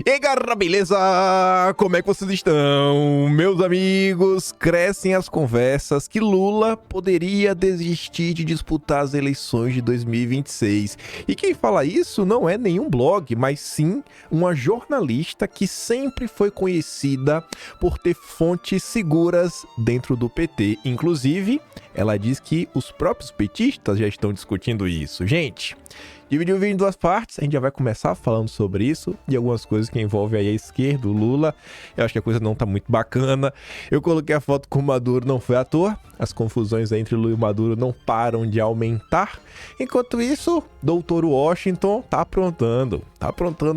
E aí, galera, beleza? Como é que vocês estão? Meus amigos, crescem as conversas que Lula poderia desistir de disputar as eleições de 2026. E quem fala isso não é nenhum blog, mas sim uma jornalista que sempre foi conhecida por ter fontes seguras dentro do PT. Inclusive, ela diz que os próprios petistas já estão discutindo isso. Gente, dividi o vídeo em duas partes, a gente já vai começar falando sobre isso e algumas coisas que envolvem aí a esquerda, o Lula. Eu acho que a coisa não tá muito bacana. Eu coloquei a foto com o Maduro, não foi à toa. As confusões entre Lula e Maduro não param de aumentar. Enquanto isso, Dr. Washington tá aprontando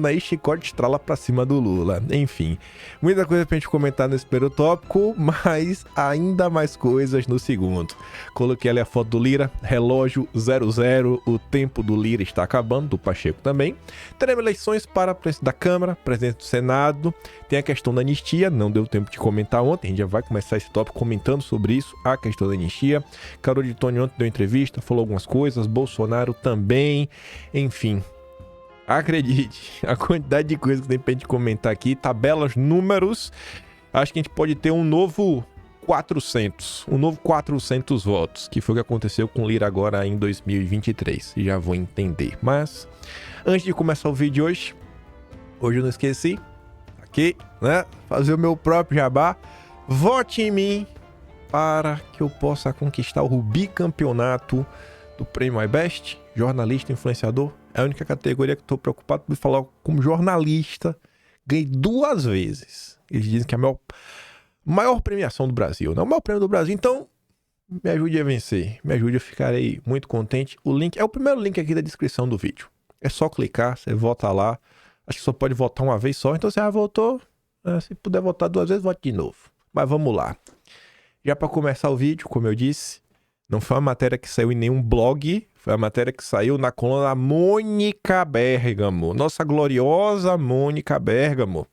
aí chicote estrala pra cima do Lula. Enfim, muita coisa pra gente comentar nesse primeiro tópico, mas ainda mais coisas no segundo. Coloquei ali a foto do Lira, relógio 00, o tempo do Lira está acabando, do Pacheco também. Teremos eleições para presidente da Câmara, presidente do Senado. Tem a questão da anistia, não deu tempo de comentar ontem, a gente já vai começar esse tópico comentando sobre isso, a questão da anistia. Carol de Tony ontem deu entrevista, falou algumas coisas, Bolsonaro também, enfim. Acredite, a quantidade de coisas que tem pra gente comentar aqui, tabelas, números, acho que a gente pode ter um novo 400 votos, que foi o que aconteceu com o Lira agora em 2023, já vou entender. Mas, antes de começar o vídeo de hoje eu não esqueci, aqui, né, fazer o meu próprio jabá, vote em mim para que eu possa conquistar o bicampeonato do Prêmio iBest, jornalista influenciador. É a única categoria que estou preocupado por falar como jornalista. Ganhei 2 vezes. Eles dizem que é a maior premiação do Brasil, né? O maior prêmio do Brasil. Então, me ajude a vencer. Me ajude, eu ficarei muito contente. O link é o primeiro link aqui da descrição do vídeo. É só clicar, você vota lá. Acho que só pode votar uma vez só. Então, você já votou. Se puder votar 2 vezes, vote de novo. Mas vamos lá. Já para começar o vídeo, como eu disse, não foi uma matéria que saiu em nenhum blog. Foi a matéria que saiu na coluna da Mônica Bergamo. Nossa gloriosa Mônica Bergamo.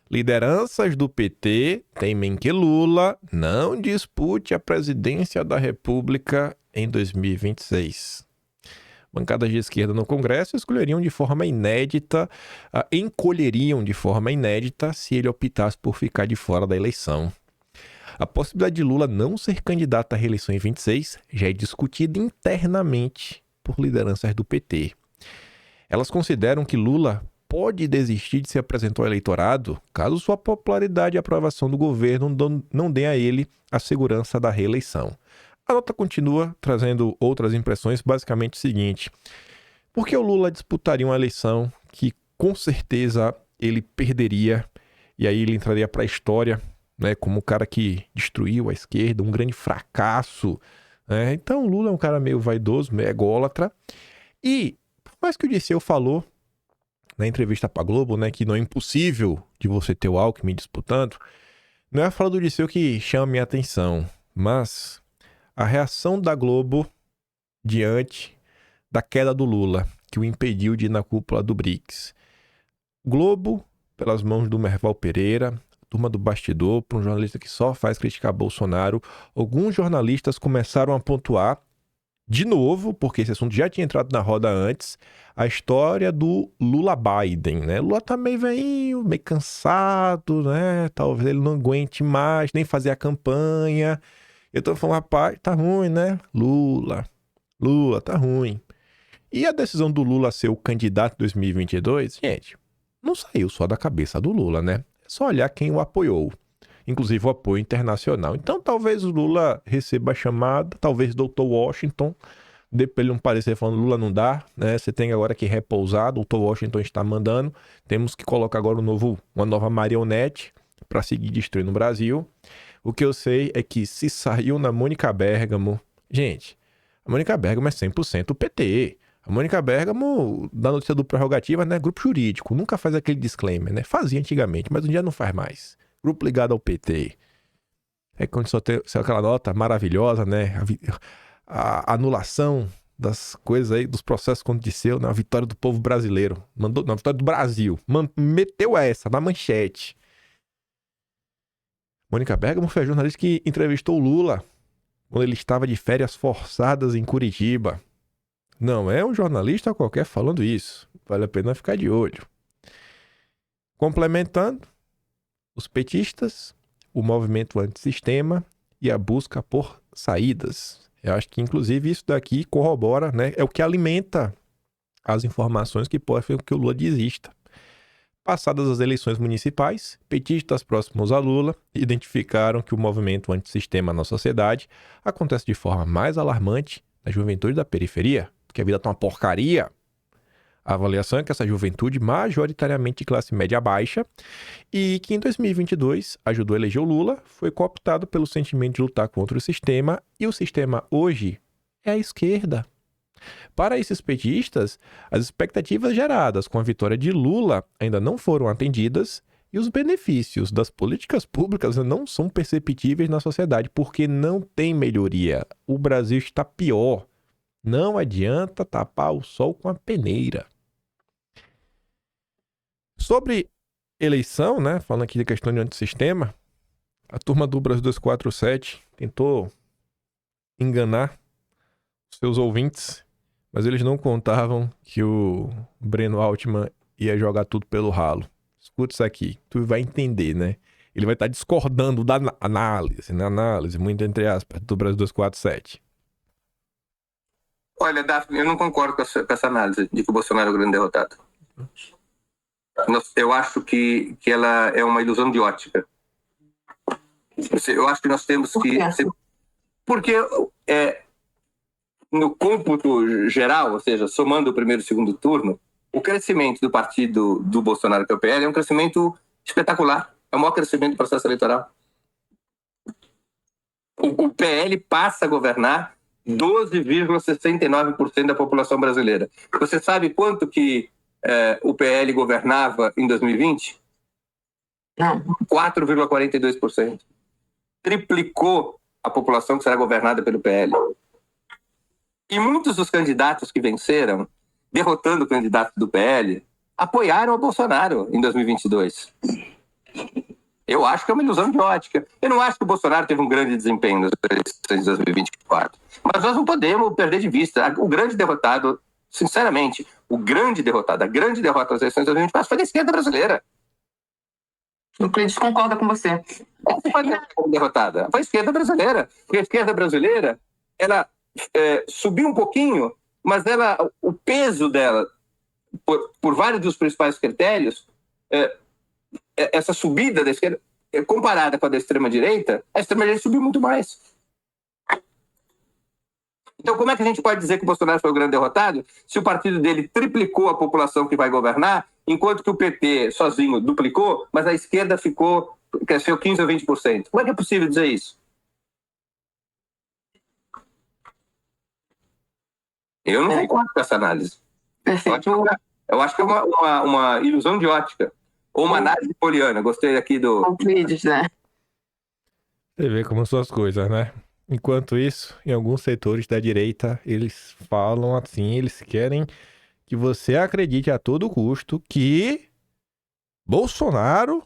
Lideranças do PT temem que Lula não dispute a presidência da República em 2026. Bancadas de esquerda no Congresso encolheriam de forma inédita se ele optasse por ficar de fora da eleição. A possibilidade de Lula não ser candidato à reeleição em 26 já é discutida internamente por lideranças do PT. Elas consideram que Lula pode desistir de se apresentar ao eleitorado caso sua popularidade e aprovação do governo não dê a ele a segurança da reeleição. A nota continua trazendo outras impressões, basicamente o seguinte: por que o Lula disputaria uma eleição que com certeza ele perderia e aí ele entraria para a história, né, como o cara que destruiu a esquerda, um grande fracasso, né? Então o Lula é um cara meio vaidoso, meio ególatra. E por mais que o Dirceu falou na entrevista para a Globo, né, que não é impossível de você ter o Alckmin disputando, não é a fala do Dirceu que chama minha atenção, mas a reação da Globo diante da queda do Lula, que o impediu de ir na cúpula do BRICS. Globo, pelas mãos do Merval Pereira, turma do bastidor, para um jornalista que só faz criticar Bolsonaro, alguns jornalistas começaram a pontuar de novo, porque esse assunto já tinha entrado na roda antes, a história do Lula-Biden, né? Lula tá meio velhinho, meio cansado, né? Talvez ele não aguente mais, nem fazer a campanha. Eu tô falando, rapaz, tá ruim, né? Lula, tá ruim. E a decisão do Lula ser o candidato em 2022, gente, não saiu só da cabeça do Lula, né? É só olhar quem o apoiou. Inclusive o apoio internacional. Então talvez o Lula receba a chamada, talvez o Dr. Washington dê para ele um parecer falando Lula não dá, né? Você tem agora que repousar, o Dr. Washington está mandando, temos que colocar agora uma nova marionete para seguir destruindo o Brasil. O que eu sei é que se saiu na Mônica Bergamo, gente, a Mônica Bergamo é 100% o PT. A Mônica Bergamo, da notícia do Prerrogativa, né? Grupo jurídico, nunca faz aquele disclaimer, né? Fazia antigamente, mas um dia não faz mais. Grupo ligado ao PT. É quando só tem aquela nota maravilhosa, né? A anulação das coisas aí, dos processos contra o Dirceu, né? A vitória do povo brasileiro. Mandou, na vitória do Brasil. Meteu essa na manchete. Mônica Bergamo foi a jornalista que entrevistou o Lula quando ele estava de férias forçadas em Curitiba. Não é um jornalista qualquer falando isso. Vale a pena ficar de olho. Complementando, os petistas, o movimento antissistema e a busca por saídas. Eu acho que, inclusive, isso daqui corrobora, né? É o que alimenta as informações que podem fazer com que o Lula desista. Passadas as eleições municipais, petistas próximos a Lula identificaram que o movimento antissistema na sociedade acontece de forma mais alarmante na juventude da periferia, porque a vida tá uma porcaria. A avaliação é que essa juventude, majoritariamente de classe média baixa, e que em 2022 ajudou a eleger o Lula, foi cooptado pelo sentimento de lutar contra o sistema, e o sistema hoje é a esquerda. Para esses petistas, as expectativas geradas com a vitória de Lula ainda não foram atendidas e os benefícios das políticas públicas não são perceptíveis na sociedade, porque não tem melhoria. O Brasil está pior. Não adianta tapar o sol com a peneira. Sobre eleição, né? Falando aqui de questão de antissistema, a turma do Brasil 247 tentou enganar seus ouvintes, mas eles não contavam que o Breno Altman ia jogar tudo pelo ralo. Escuta isso aqui, tu vai entender, né? Ele vai estar discordando da análise, né? Análise, muito entre aspas, do Brasil 247. Olha, Daphne, eu não concordo com essa análise de que o Bolsonaro é o grande derrotado. Eu acho que ela é uma ilusão de ótica. Eu acho que nós temos que... Porque no cômputo geral, ou seja, somando o primeiro e o segundo turno, o crescimento do partido do Bolsonaro, que é o PL, é um crescimento espetacular. É o maior crescimento do processo eleitoral. O PL passa a governar 12,69% da população brasileira. Você sabe quanto que o PL governava em 2020? Não. 4,42%. Triplicou a população que será governada pelo PL. E muitos dos candidatos que venceram, derrotando o candidato do PL, apoiaram o Bolsonaro em 2022. Eu acho que é uma ilusão de ótica. Eu não acho que o Bolsonaro teve um grande desempenho nas eleições de 2024. Mas nós não podemos perder de vista. O grande derrotado, sinceramente, a grande derrota das eleições de 2024 foi da esquerda brasileira. O Euclides concorda com você. Foi derrotada. Foi a esquerda brasileira. Porque a esquerda brasileira, ela subiu um pouquinho, mas o peso dela, por vários dos principais critérios, essa subida da esquerda, comparada com a da extrema-direita, a extrema-direita subiu muito mais. Então, como é que a gente pode dizer que o Bolsonaro foi o grande derrotado se o partido dele triplicou a população que vai governar, enquanto que o PT sozinho duplicou, mas a esquerda cresceu 15% ou 20%? Como é que é possível dizer isso? Eu não concordo com essa análise. Eu acho que é uma ilusão de ótica. Ou uma análise poliana. Gostei aqui do... Euclides, né? Você vê como são as coisas, né? Enquanto isso, em alguns setores da direita, eles falam assim, eles querem que você acredite a todo custo que Bolsonaro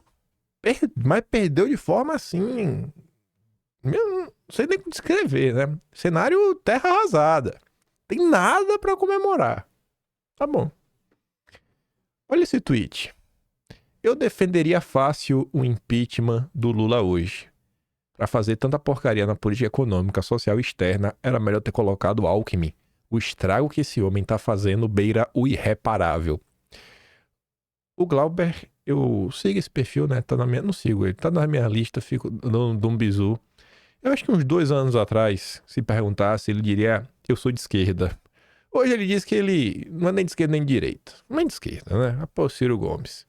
mas perdeu de forma assim... Não sei nem como descrever, né? Cenário terra arrasada. Tem nada pra comemorar. Tá bom. Olha esse tweet. Eu defenderia fácil o impeachment do Lula hoje. Para fazer tanta porcaria na política econômica, social e externa, era melhor ter colocado o Alckmin. O estrago que esse homem tá fazendo beira o irreparável. O Glauber, eu sigo esse perfil, né? Não sigo ele, tá na minha lista, fico dando um bizu. Eu acho que uns 2 anos atrás, se perguntasse, ele diria: eu sou de esquerda. Hoje ele diz que ele não é nem de esquerda nem de direita. Não é de esquerda, né? Após Ciro Gomes.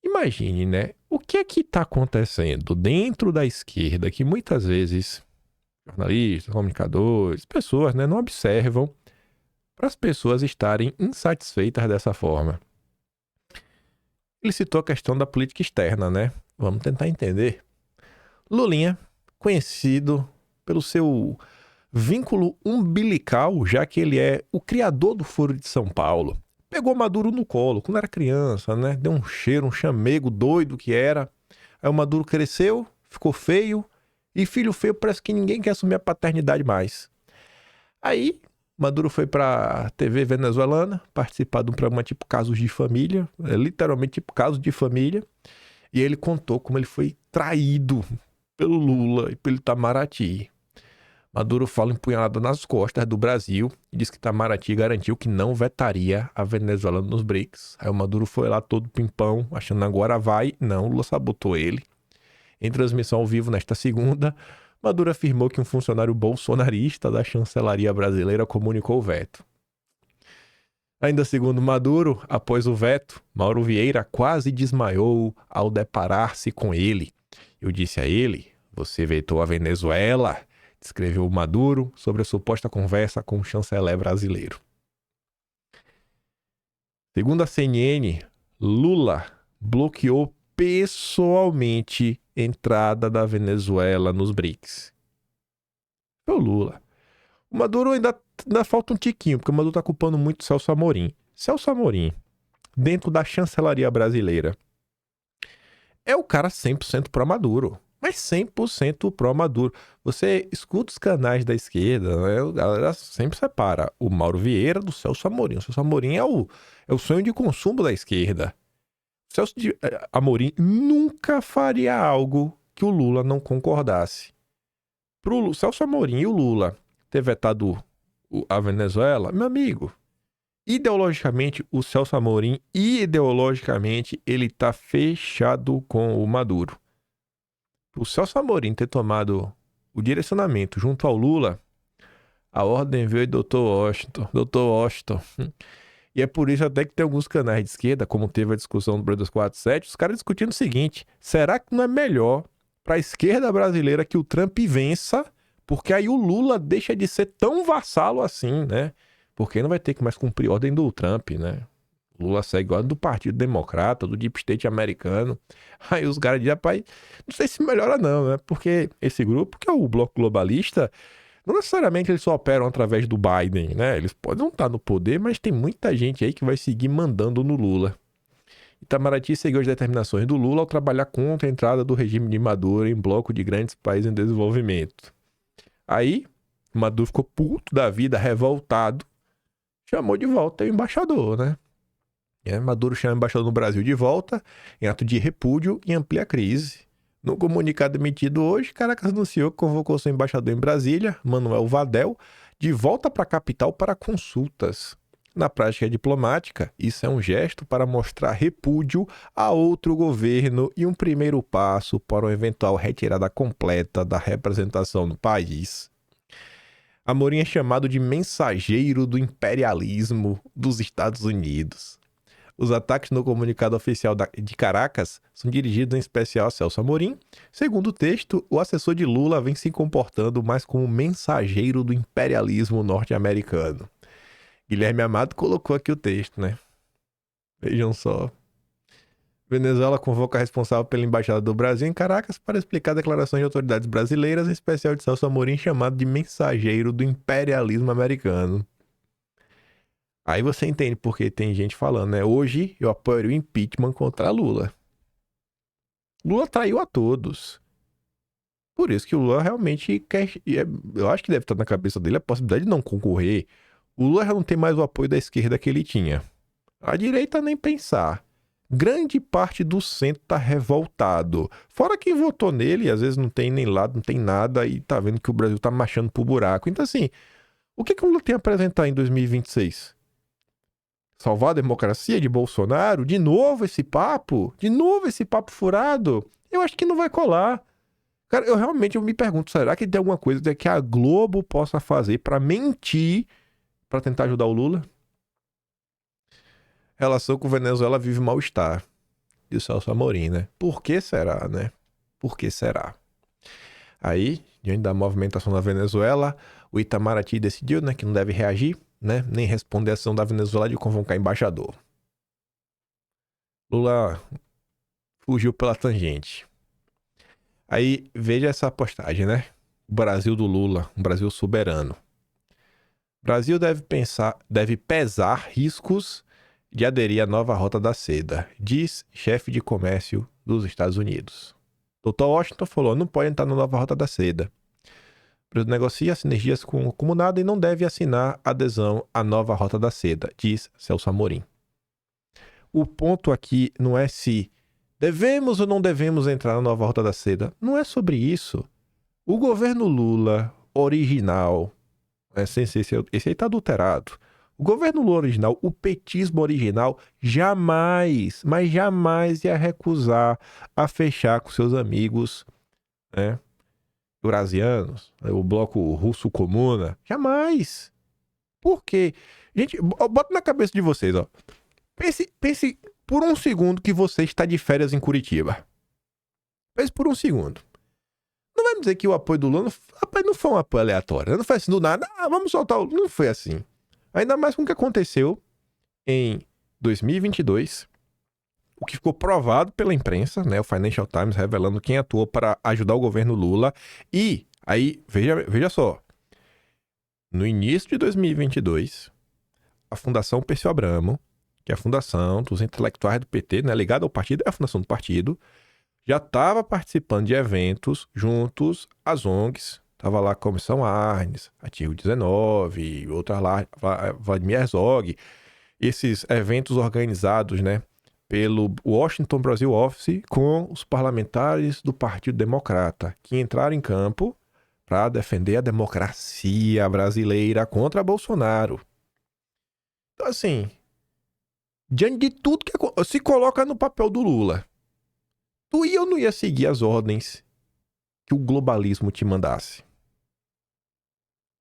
Imagine, né? O que é que tá acontecendo dentro da esquerda que muitas vezes jornalistas, comunicadores, pessoas, né, não observam para as pessoas estarem insatisfeitas dessa forma. Ele citou a questão da política externa, né? Vamos tentar entender. Lulinha, conhecido pelo seu vínculo umbilical, já que ele é o criador do Foro de São Paulo. Pegou Maduro no colo quando era criança, né? Deu um cheiro, um chamego doido que era. Aí o Maduro cresceu, ficou feio. E filho feio parece que ninguém quer assumir a paternidade mais. Aí Maduro foi pra TV venezuelana participar de um programa tipo Casos de Família, literalmente tipo Casos de Família, e ele contou como ele foi traído pelo Lula e pelo Itamaraty. Maduro fala empunhalado nas costas do Brasil e diz que Itamaraty garantiu que não vetaria a Venezuela nos BRICS. Aí o Maduro foi lá todo pimpão, achando agora vai. Não, Lula sabotou ele. Em transmissão ao vivo nesta segunda, Maduro afirmou que um funcionário bolsonarista da chancelaria brasileira comunicou o veto. Ainda segundo Maduro, após o veto, Mauro Vieira quase desmaiou ao deparar-se com ele. Eu disse a ele, você vetou a Venezuela, descreveu Maduro sobre a suposta conversa com o chanceler brasileiro. Segundo a CNN, Lula bloqueou pessoalmente entrada da Venezuela nos BRICS. Foi o Lula. O Maduro ainda falta um tiquinho, porque o Maduro está culpando muito o Celso Amorim. Celso Amorim, dentro da chancelaria brasileira, é o cara 100% pró-Maduro. Mas 100% pró-Maduro. Você escuta os canais da esquerda, né? A galera sempre separa o Mauro Vieira do Celso Amorim. O Celso Amorim é o sonho de consumo da esquerda. O Celso Amorim nunca faria algo que o Lula não concordasse. Pro Celso Amorim e o Lula ter vetado a Venezuela, meu amigo, ideologicamente, o Celso Amorim, ideologicamente, ele tá fechado com o Maduro. O Celso Amorim ter tomado o direcionamento junto ao Lula, a ordem veio do Dr. Washington. E é por isso até que tem alguns canais de esquerda, como teve a discussão do Brothers 47, os caras discutindo o seguinte, será que não é melhor para a esquerda brasileira que o Trump vença, porque aí o Lula deixa de ser tão vassalo assim, né? Porque não vai ter que mais cumprir ordem do Trump, né? Lula segue a ordem do Partido Democrata, do Deep State americano. Aí os caras dizem, rapaz, não sei se melhora não, né? Porque esse grupo, que é o Bloco Globalista, não necessariamente eles só operam através do Biden, né? Eles podem não estar no poder, mas tem muita gente aí que vai seguir mandando no Lula. Itamaraty seguiu as determinações do Lula ao trabalhar contra a entrada do regime de Maduro em bloco de grandes países em desenvolvimento. Aí, Maduro ficou puto da vida, revoltado, chamou de volta o embaixador, né? Maduro chama o embaixador no Brasil de volta, em ato de repúdio e amplia a crise. No comunicado emitido hoje, Caracas anunciou que convocou seu embaixador em Brasília, Manuel Vadel, de volta para a capital para consultas. Na prática diplomática, isso é um gesto para mostrar repúdio a outro governo e um primeiro passo para uma eventual retirada completa da representação no país. Amorim é chamado de mensageiro do imperialismo dos Estados Unidos. Os ataques no comunicado oficial de Caracas são dirigidos em especial a Celso Amorim. Segundo o texto, o assessor de Lula vem se comportando mais como mensageiro do imperialismo norte-americano. Guilherme Amado colocou aqui o texto, né? Vejam só. Venezuela convoca a responsável pela Embaixada do Brasil em Caracas para explicar declarações de autoridades brasileiras, em especial de Celso Amorim, chamado de mensageiro do imperialismo americano. Aí você entende porque tem gente falando, né? Hoje eu apoio o impeachment contra Lula. Lula traiu a todos. Por isso que o Lula realmente quer... Eu acho que deve estar na cabeça dele a possibilidade de não concorrer. O Lula já não tem mais o apoio da esquerda que ele tinha. A direita nem pensar. Grande parte do centro tá revoltado. Fora quem votou nele, às vezes não tem nem lado, não tem nada e tá vendo que o Brasil tá marchando pro buraco. Então assim, o que o Lula tem a apresentar em 2026? Salvar a democracia de Bolsonaro? De novo esse papo? De novo esse papo furado? Eu acho que não vai colar. Cara, eu me pergunto, será que tem alguma coisa que a Globo possa fazer pra mentir, pra tentar ajudar o Lula? Relação com Venezuela vive mal-estar. E o Celso Amorim, né? Por que será, né? Por que será? Aí, diante da movimentação na Venezuela, o Itamaraty decidiu, né, que não deve reagir, né, nem responder a ação da Venezuela de convocar embaixador. Lula fugiu pela tangente. Aí, veja essa postagem, né? O Brasil do Lula, um Brasil soberano. O Brasil deve pesar riscos de aderir à nova Rota da Seda, diz chefe de comércio dos Estados Unidos. Dr. Washington falou, não pode entrar na nova Rota da Seda. O período negocia sinergias com o comunado e não deve assinar adesão à nova Rota da Seda, diz Celso Amorim. O ponto aqui não é se devemos ou não devemos entrar na nova Rota da Seda. Não é sobre isso. O governo Lula original, esse aí tá adulterado. O governo Lula original, o petismo original, jamais, mas jamais ia recusar a fechar com seus amigos, né, eurasianos, o bloco russo comuna. Jamais. Por quê? Gente, bota na cabeça de vocês, ó. Pense por um segundo que você está de férias em Curitiba. Pense por um segundo. Não vai me dizer que o apoio do Lula não foi um apoio aleatório. Não foi assim do nada. Vamos soltar o... Não foi assim. Ainda mais com o que aconteceu em 2022. O que ficou provado pela imprensa, né? O Financial Times revelando quem atuou para ajudar o governo Lula. E aí, veja só. No início de 2022, a Fundação Perseu Abramo, que é a fundação dos intelectuais do PT, né, ligada ao partido, é a fundação do partido, já estava participando de eventos juntos às ONGs. Estava lá a Comissão Arnes, Artigo 19, outras lá, Vladimir Herzog. Esses eventos organizados, né, pelo Washington Brasil Office com os parlamentares do Partido Democrata, que entraram em campo para defender a democracia brasileira contra Bolsonaro. Então, assim, diante de tudo que se coloca no papel do Lula, tu ia ou não ia seguir as ordens que o globalismo te mandasse?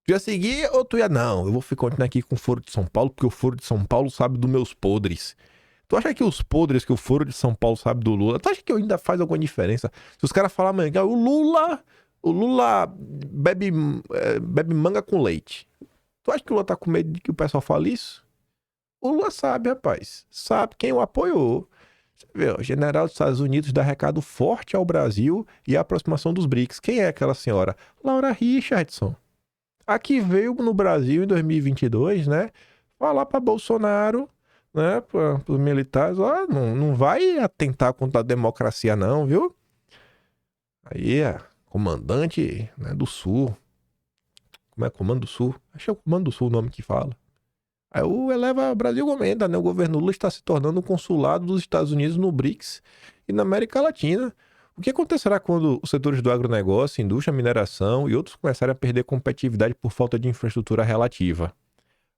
Tu ia seguir ou tu ia, não, eu vou continuar aqui com o Foro de São Paulo, porque o Foro de São Paulo sabe dos meus podres. Tu acha que os podres que o Foro de São Paulo sabe do Lula, tu acha que ainda faz alguma diferença? Se os caras falarem, amanhã, o Lula bebe manga com leite. Tu acha que o Lula tá com medo de que o pessoal fale isso? O Lula sabe, rapaz. Sabe quem o apoiou. Você vê, o general dos Estados Unidos dá recado forte ao Brasil e à aproximação dos BRICS. Quem é aquela senhora? Laura Richardson. Aqui veio no Brasil em 2022, né? Falar para Bolsonaro, né? Para os militares, ó, não vai atentar contra a democracia não, viu? Aí comandante, né, do Sul. Como é Comando do Sul? Acho que é o Comando do Sul o nome que fala. Aí o Eleva Brasil comenta, né? O governo Lula está se tornando um consulado dos Estados Unidos no BRICS e na América Latina. O que acontecerá quando os setores do agronegócio, indústria, mineração e outros começarem a perder competitividade por falta de infraestrutura relativa?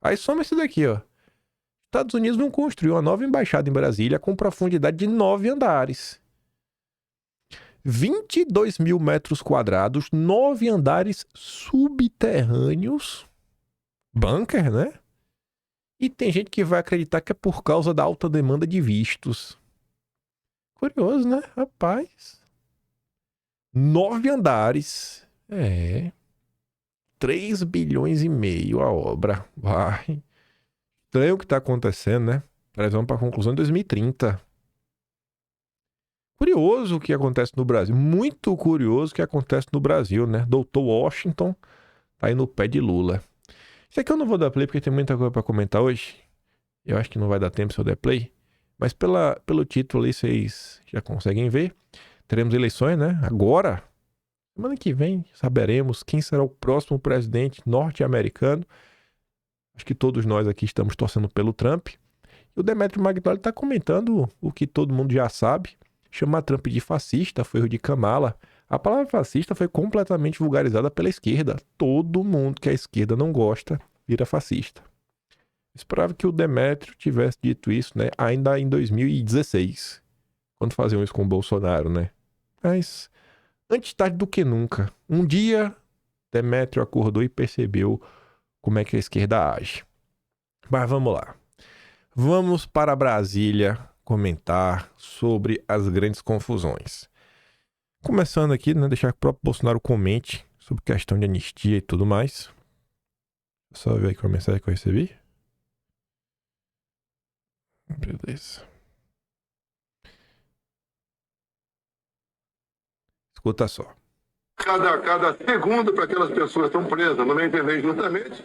Aí soma isso daqui, ó. Estados Unidos vão construir uma nova embaixada em Brasília com profundidade de 9 andares. 22 mil metros quadrados, 9 andares subterrâneos. Bunker, né? E tem gente que vai acreditar que é por causa da alta demanda de vistos. Curioso, né? Rapaz. 9 andares. 3 bilhões e meio a obra. Vai. Estranho o que tá acontecendo, né? Nós vamos para a conclusão em 2030. Curioso o que acontece no Brasil. Muito curioso o que acontece no Brasil, né? Doutor Washington tá aí no pé de Lula. Isso aqui eu não vou dar play porque tem muita coisa para comentar hoje. Eu acho que não vai dar tempo se eu der play. Mas pelo título ali vocês já conseguem ver. Teremos eleições, né? Agora, semana que vem, saberemos quem será o próximo presidente norte-americano. Acho que todos nós aqui estamos torcendo pelo Trump. E o Demetrio Magdaleno está comentando o que todo mundo já sabe. Chamar Trump de fascista foi o de Kamala. A palavra fascista foi completamente vulgarizada pela esquerda. Todo mundo que a esquerda não gosta vira fascista. Esperava que o Demetrio tivesse dito isso, né? Ainda em 2016. Quando faziam isso com o Bolsonaro, né? Mas antes tarde do que nunca. Um dia, Demetrio acordou e percebeu como é que a esquerda age. Mas vamos lá. Vamos para Brasília comentar sobre as grandes confusões. Começando aqui, né? Deixar que o próprio Bolsonaro comente sobre questão de anistia e tudo mais. Só ver aqui a mensagem que eu recebi. Beleza. Escuta só. Cada segundo para aquelas pessoas estão presas, no meu entender, justamente,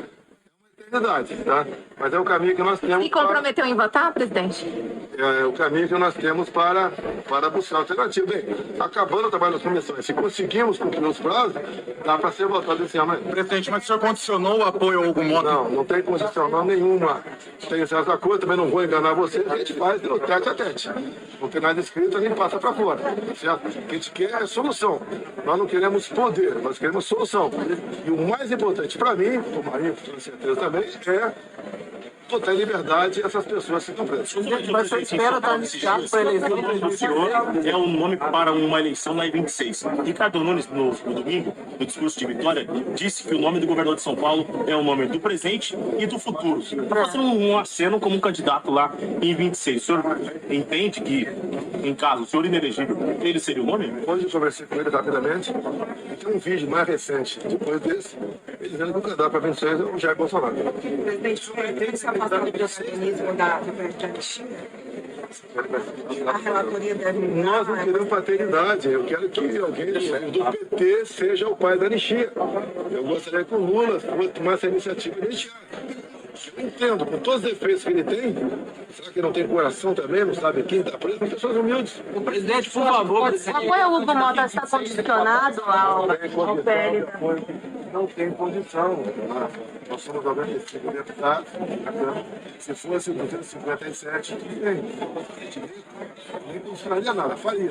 é uma Verdade, tá? Mas é o caminho que nós temos. Se comprometeu em votar, presidente? É o caminho que nós temos para buscar alternativa. Bem, acabando o trabalho das comissões, se conseguimos cumprir os prazos, dá para ser votado esse ano. Presidente, mas o senhor condicionou o apoio a algum modo? Não tem condicional nenhuma. Tem certa coisa, também não vou enganar vocês, a gente faz no tete a tete. Não tem nada escrito, a gente passa para fora. Certo? O que a gente quer é solução. Nós não queremos poder, nós queremos solução. E o mais importante para mim, para o Marinho, com certeza também, é total liberdade essas pessoas que estão presas. Mas você espera estar iniciado para a eleição do senhor é um nome para uma eleição na E26. Ricardo Nunes, no domingo, no discurso de vitória, disse que o nome do governador de São Paulo é o nome do presente e do futuro. Está fazendo um aceno como um candidato lá em 26. O senhor entende que, em caso o senhor inelegível, ele seria o nome? Hoje eu conversei com ele rapidamente e tem um vídeo mais recente, depois desse, ele dizendo que o candidato para 26 é o Jair Bolsonaro. Presidente, o senhor entende essa falta de protagonismo da anistia? A relatoria deve mudar. Nós não queremos paternidade. Eu quero que alguém do PT seja o pai da anistia. Eu gostaria que o Lula tomasse essa iniciativa de anistia. Eu entendo, com todos os defeitos que ele tem, será que ele não tem coração também? Não sabe quem está preso? Pessoas humildes. O presidente, por favor. O apoio ao Hugo Mota está condicionado ao PL. Não tem condição. Nós somos 95 deputados. Se fosse 257, tudo bem. Nem condicionaria nada, faria.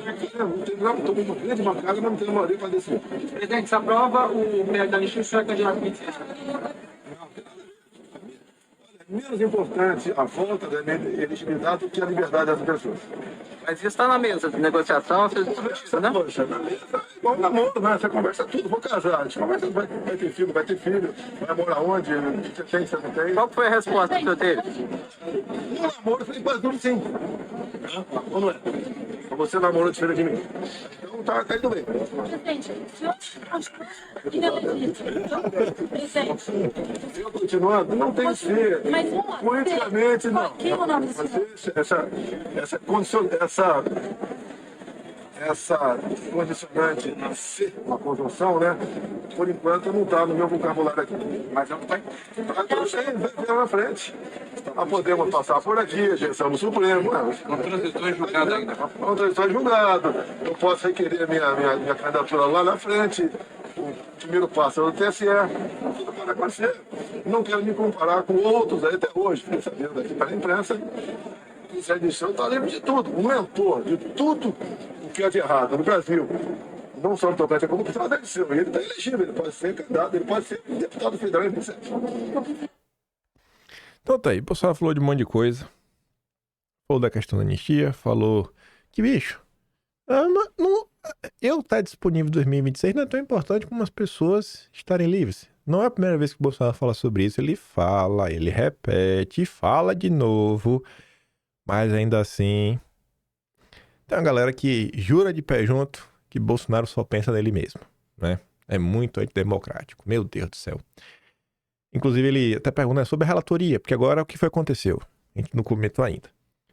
Não estou com uma grande bancada, mas não tenho maioria para decidir. Presidente, se aprova o PL da anistia, o senhor é candidato a 26. Menos importante a volta da elegibilidade do que a liberdade das pessoas. Mas isso está na mesa de negociação, vocês discutiram, né? Poxa, na mesa é igual namoro, né? Você conversa tudo, vou casar. A gente conversa, vai ter filho, vai ter filho, vai morar onde, o que você tem, o que você não tem. Qual foi a resposta que o senhor teve? No namoro, eu falei, quase tudo sim. Ou não é? Você namorou diferente de mim. Então tá indo bem. Presidente, o senhor acho que presidente. Eu continuando, não tem que ser. Mas vamos lá. Politicamente, não. Quem é o nome do senhor? Essa condicionante nascer uma conjunção, né? Por enquanto não está no meu vocabulário aqui. Mas não tem. Vai na frente. Nós podemos passar por aqui, agenção do Supremo. Uma transição em julgado ainda. Uma transição em julgado. Eu posso requerer minha candidatura lá na frente. O primeiro passo é o TSE. Tudo pode acontecer. Não quero me comparar com outros aí até hoje. Fiquei sabendo aqui pela imprensa. O Zé Dirceu está livre de tudo. Um mentor de tudo o que é de errado no Brasil. Não só no tocante à corrupção, mas é Dirceu. Ele está elegível. Ele pode ser candidato, ele pode ser deputado federal em 27. Então tá aí, o Bolsonaro falou de um monte de coisa. Falou da questão da anistia, falou que, bicho, eu estar disponível em 2026 não é tão importante como as pessoas estarem livres. Não é a primeira vez que o Bolsonaro fala sobre isso. Ele fala, ele repete, fala de novo. Mas ainda assim, tem uma galera que jura de pé junto que Bolsonaro só pensa nele mesmo, né? É muito antidemocrático. Meu Deus do céu. Inclusive, ele até pergunta sobre a relatoria, porque agora o que foi que aconteceu? A gente não comentou ainda.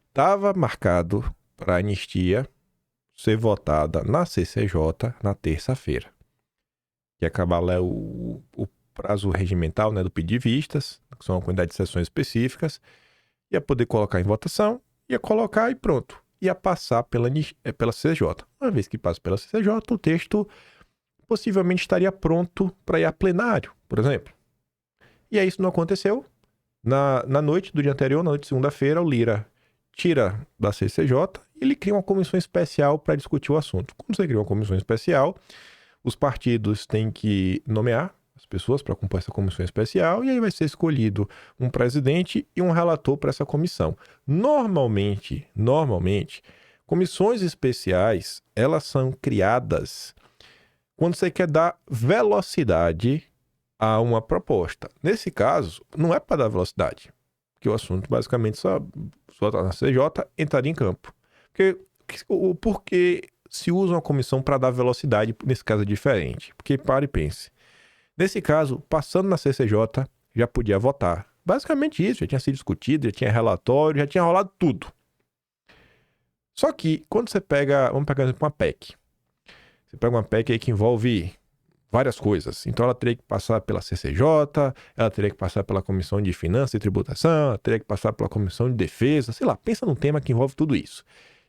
Estava marcado para a anistia ser votada na CCJ na terça-feira. Que ia acabar lá o prazo regimental, né, do pedido de vistas, que são uma quantidade de sessões específicas. Ia poder colocar em votação, ia colocar e pronto. Ia passar pela CCJ. Uma vez que passa pela CCJ, o texto possivelmente estaria pronto para ir a plenário, por exemplo. E aí isso não aconteceu. Na noite do dia anterior, na noite de segunda-feira, o Lira tira da CCJ e ele cria uma comissão especial para discutir o assunto. Quando você cria uma comissão especial, os partidos têm que nomear as pessoas para compor essa comissão especial e aí vai ser escolhido um presidente e um relator para essa comissão. Normalmente, comissões especiais, elas são criadas quando você quer dar velocidade a uma proposta. Nesse caso, não é para dar velocidade, porque o assunto basicamente só na CJ entraria em campo. Porque se usa uma comissão para dar velocidade, nesse caso é diferente. Porque pare e pense. Nesse caso, passando na CCJ, já podia votar. Basicamente isso, já tinha sido discutido, já tinha relatório, já tinha rolado tudo. Só que, quando você pega, vamos pegar uma PEC. Você pega uma PEC aí que envolve várias coisas. Então ela teria que passar pela CCJ, ela teria que passar pela Comissão de Finanças e Tributação, ela teria que passar pela Comissão de Defesa, sei lá, pensa num tema que envolve tudo isso.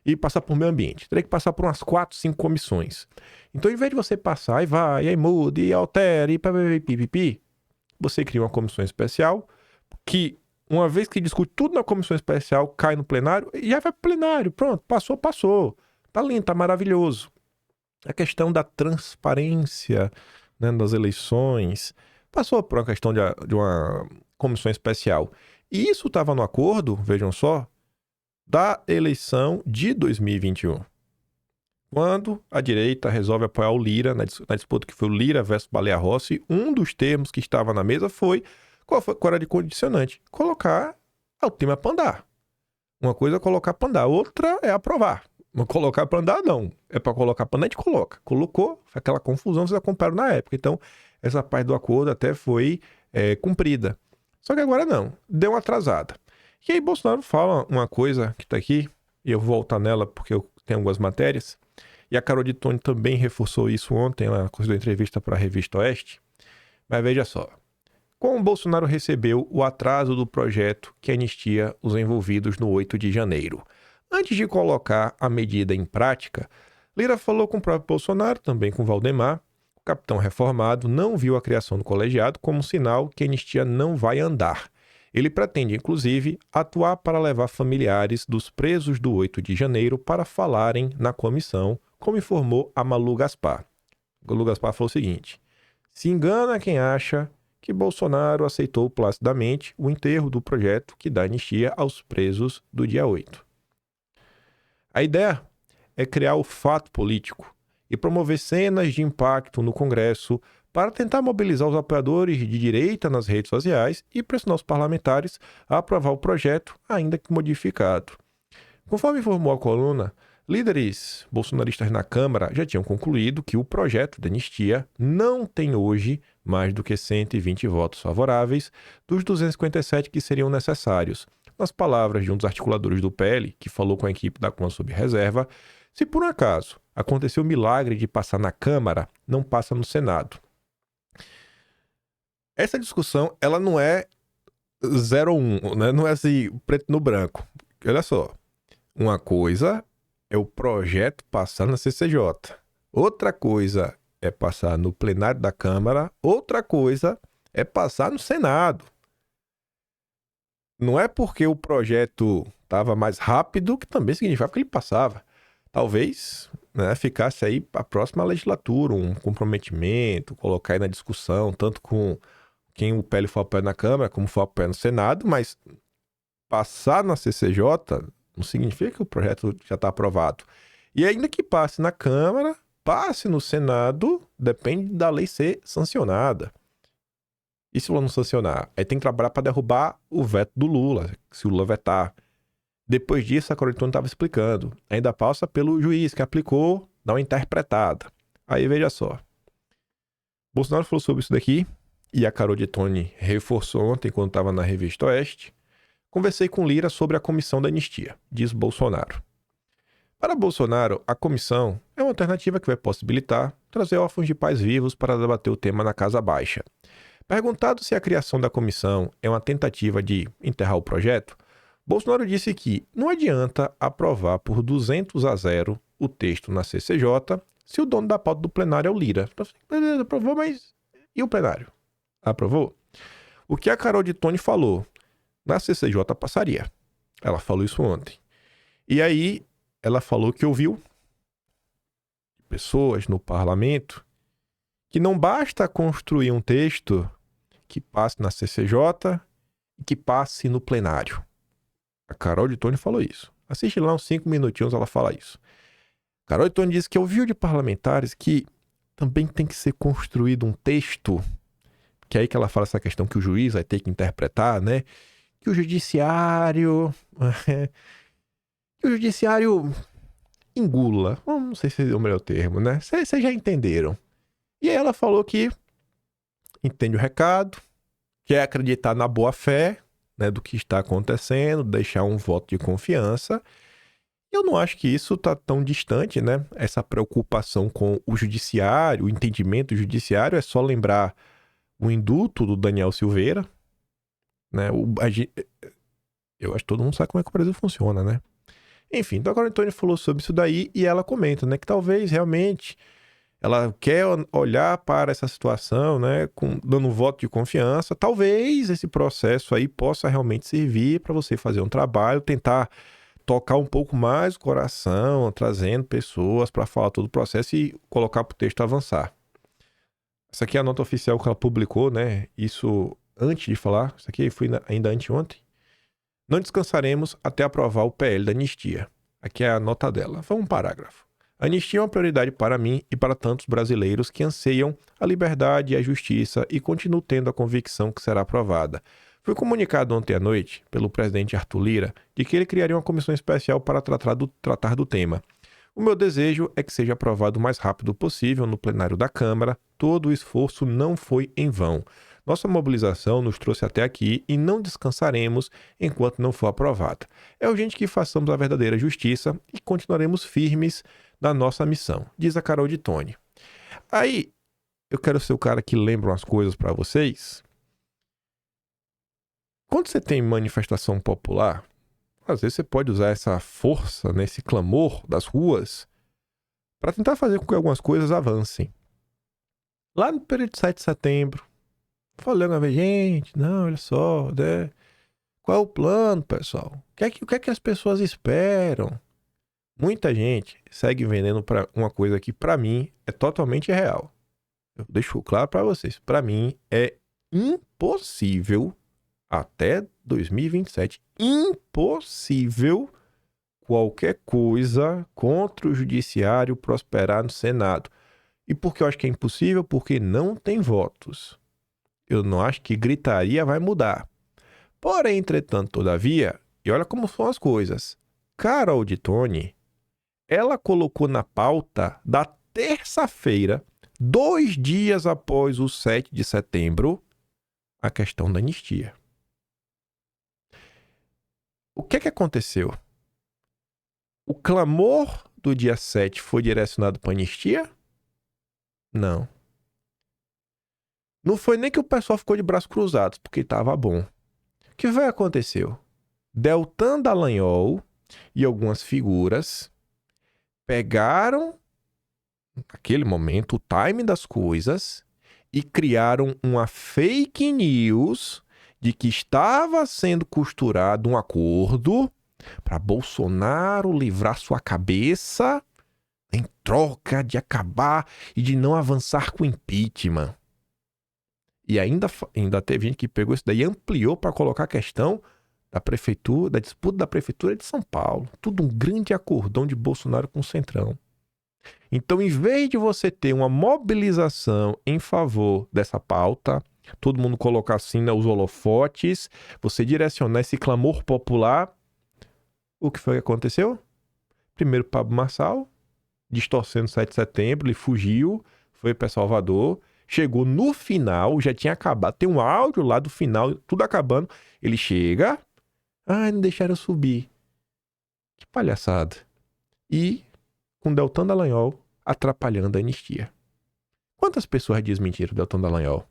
E passar por meio ambiente. Teria que passar por umas 4, 5 comissões. Então, ao invés de você passar e vai, e aí muda, e altera, e pipipi, você cria uma comissão especial que, uma vez que discute tudo na comissão especial, cai no plenário e já vai pro plenário. Pronto, passou. Tá lindo, tá maravilhoso. A questão da transparência, né, das eleições passou por uma questão de uma comissão especial. E isso estava no acordo, vejam só, da eleição de 2021. Quando a direita resolve apoiar o Lira na disputa que foi o Lira versus Baleia Rossi, um dos termos que estava na mesa foi qual era de condicionante? Colocar o tema para andar. Uma coisa é colocar para andar, outra é aprovar. Não colocar para andar, não. É para colocar para andar, a gente coloca. Colocou, foi aquela confusão, vocês acompanharam na época. Então, essa parte do acordo até foi cumprida. Só que agora não, deu uma atrasada. E aí Bolsonaro fala uma coisa que está aqui, e eu vou voltar nela porque eu tenho algumas matérias, e a Carol de Tone também reforçou isso ontem, ela concedeu entrevista para a Revista Oeste. Mas veja só, como Bolsonaro recebeu o atraso do projeto que anistia os envolvidos no 8 de janeiro. Antes de colocar a medida em prática, Lira falou com o próprio Bolsonaro, também com Valdemar. O capitão reformado não viu a criação do colegiado como sinal que a anistia não vai andar. Ele pretende, inclusive, atuar para levar familiares dos presos do 8 de janeiro para falarem na comissão, como informou a Malu Gaspar. Malu Gaspar falou o seguinte: se engana quem acha que Bolsonaro aceitou placidamente o enterro do projeto que dá anistia aos presos do dia 8. A ideia é criar o fato político e promover cenas de impacto no Congresso para tentar mobilizar os apoiadores de direita nas redes sociais e pressionar os parlamentares a aprovar o projeto, ainda que modificado. Conforme informou a coluna, líderes bolsonaristas na Câmara já tinham concluído que o projeto de anistia não tem hoje mais do que 120 votos favoráveis dos 257 que seriam necessários. Nas palavras de um dos articuladores do PL, que falou com a equipe da Câmara sob reserva, se por um acaso aconteceu o milagre de passar na Câmara, não passa no Senado. Essa discussão, ela não é 0-1, né? Não é assim, preto no branco. Olha só, uma coisa é o projeto passar na CCJ. Outra coisa é passar no plenário da Câmara. Outra coisa é passar no Senado. Não é porque o projeto estava mais rápido que também significava que ele passava. Talvez, né, ficasse aí para a próxima legislatura, um comprometimento, colocar aí na discussão, tanto com quem o PL for apoiar na Câmara, como for apoiar no Senado, mas passar na CCJ não significa que o projeto já está aprovado. E ainda que passe na Câmara, passe no Senado, depende da lei ser sancionada. E se o Lula não sancionar? Aí tem que trabalhar para derrubar o veto do Lula, se o Lula vetar. Depois disso, a Carol de Tone estava explicando. Ainda passa pelo juiz que aplicou, dá uma interpretada. Aí veja só. Bolsonaro falou sobre isso daqui, e a Carol de Tone reforçou ontem, quando estava na Revista Oeste. Conversei com Lira sobre a comissão da anistia, diz Bolsonaro. Para Bolsonaro, a comissão é uma alternativa que vai possibilitar trazer órfãos de pais vivos para debater o tema na Casa Baixa. Perguntado se a criação da comissão é uma tentativa de enterrar o projeto, Bolsonaro disse que não adianta aprovar por 200-0 o texto na CCJ se o dono da pauta do plenário é o Lira. Beleza, aprovou, mas e o plenário? Aprovou? O que a Carol de Tone falou na CCJ passaria. Ela falou isso ontem. E aí, ela falou que ouviu pessoas no parlamento que não basta construir um texto que passe na CCJ e que passe no plenário. A Carol de Tone falou isso. Assiste lá uns 5 minutinhos, ela fala isso. Carol de Tone disse que ouviu de parlamentares que também tem que ser construído um texto, que é aí que ela fala essa questão que o juiz vai ter que interpretar, né? Que o judiciário engula. Não sei se é o melhor termo, né? Vocês já entenderam. E aí ela falou que entende o recado, quer acreditar na boa-fé, né, do que está acontecendo, deixar um voto de confiança. Eu não acho que isso tá tão distante, né? Essa preocupação com o judiciário, o entendimento judiciário, é só lembrar o indulto do Daniel Silveira, né? Eu acho que todo mundo sabe como é que o Brasil funciona, né? Enfim, então agora a Antônia falou sobre isso daí e ela comenta, né? Que talvez realmente ela quer olhar para essa situação, né? Dando um voto de confiança. Talvez esse processo aí possa realmente servir para você fazer um trabalho, tentar tocar um pouco mais o coração, trazendo pessoas para falar todo o processo e colocar para o texto avançar. Essa aqui é a nota oficial que ela publicou, né? Isso antes de falar, isso aqui foi ainda anteontem. Não descansaremos até aprovar o PL da anistia. Aqui é a nota dela. Foi um parágrafo. A anistia é uma prioridade para mim e para tantos brasileiros que anseiam a liberdade e a justiça e continuo tendo a convicção que será aprovada. Foi comunicado ontem à noite pelo presidente Arthur Lira de que ele criaria uma comissão especial para tratar do tema. O meu desejo é que seja aprovado o mais rápido possível no plenário da Câmara. Todo o esforço não foi em vão. Nossa mobilização nos trouxe até aqui e não descansaremos enquanto não for aprovada. É urgente que façamos a verdadeira justiça e continuaremos firmes na nossa missão, diz a Carol de Tone. Aí, eu quero ser o cara que lembra umas coisas para vocês. Quando você tem manifestação popular, às vezes você pode usar essa força, né, esse clamor das ruas para tentar fazer com que algumas coisas avancem. Lá no período de 7 de setembro, falando a gente, não, olha só, né? Qual é o plano, pessoal? O que é que as pessoas esperam? Muita gente segue vendendo para uma coisa que, para mim, é totalmente real. Eu deixo claro para vocês. Para mim, é impossível, até 2027, impossível qualquer coisa contra o judiciário prosperar no Senado. E por que eu acho que é impossível? Porque não tem votos. Eu não acho que gritaria vai mudar. Porém, entretanto, todavia, e olha como são as coisas. Carol de Tone, ela colocou na pauta da terça-feira, 2 dias após o 7 de setembro, a questão da anistia. O que é que aconteceu? O clamor do dia 7 foi direcionado para a anistia? Não. Não foi nem que o pessoal ficou de braços cruzados, porque estava bom. O que foi que aconteceu? Deltan Dallagnol e algumas figuras pegaram, naquele momento, o time das coisas e criaram uma fake news de que estava sendo costurado um acordo para Bolsonaro livrar sua cabeça em troca de acabar e de não avançar com o impeachment. E ainda teve gente que pegou isso daí e ampliou para colocar a questão da prefeitura, da disputa da prefeitura de São Paulo. Tudo um grande acordão de Bolsonaro com o Centrão. Então, em vez de você ter uma mobilização em favor dessa pauta, todo mundo colocar assim, né, os holofotes, você direcionar esse clamor popular, o que foi que aconteceu? Primeiro, Pablo Marçal, distorcendo o 7 de setembro, ele fugiu, foi para Salvador, chegou no final, já tinha acabado, tem um áudio lá do final, tudo acabando, ele chega, não deixaram eu subir. Que palhaçada. E com Deltan Dallagnol atrapalhando a anistia. Quantas pessoas desmentiram Deltan Dallagnol?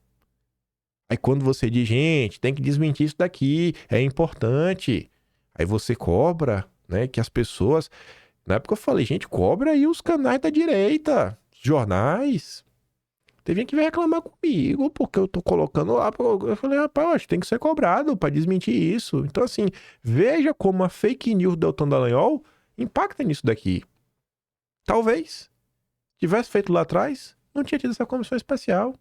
Aí quando você diz, gente, tem que desmentir isso daqui, é importante. Aí você cobra, né, que as pessoas... Na época eu falei, gente, cobra aí os canais da direita, os jornais. Teve gente que veio reclamar comigo, porque eu tô colocando lá. Eu falei, rapaz, eu acho que tem que ser cobrado para desmentir isso. Então, assim, veja como a fake news do Deltan Dallagnol impacta nisso daqui. Talvez tivesse feito lá atrás, não tinha tido essa comissão especial.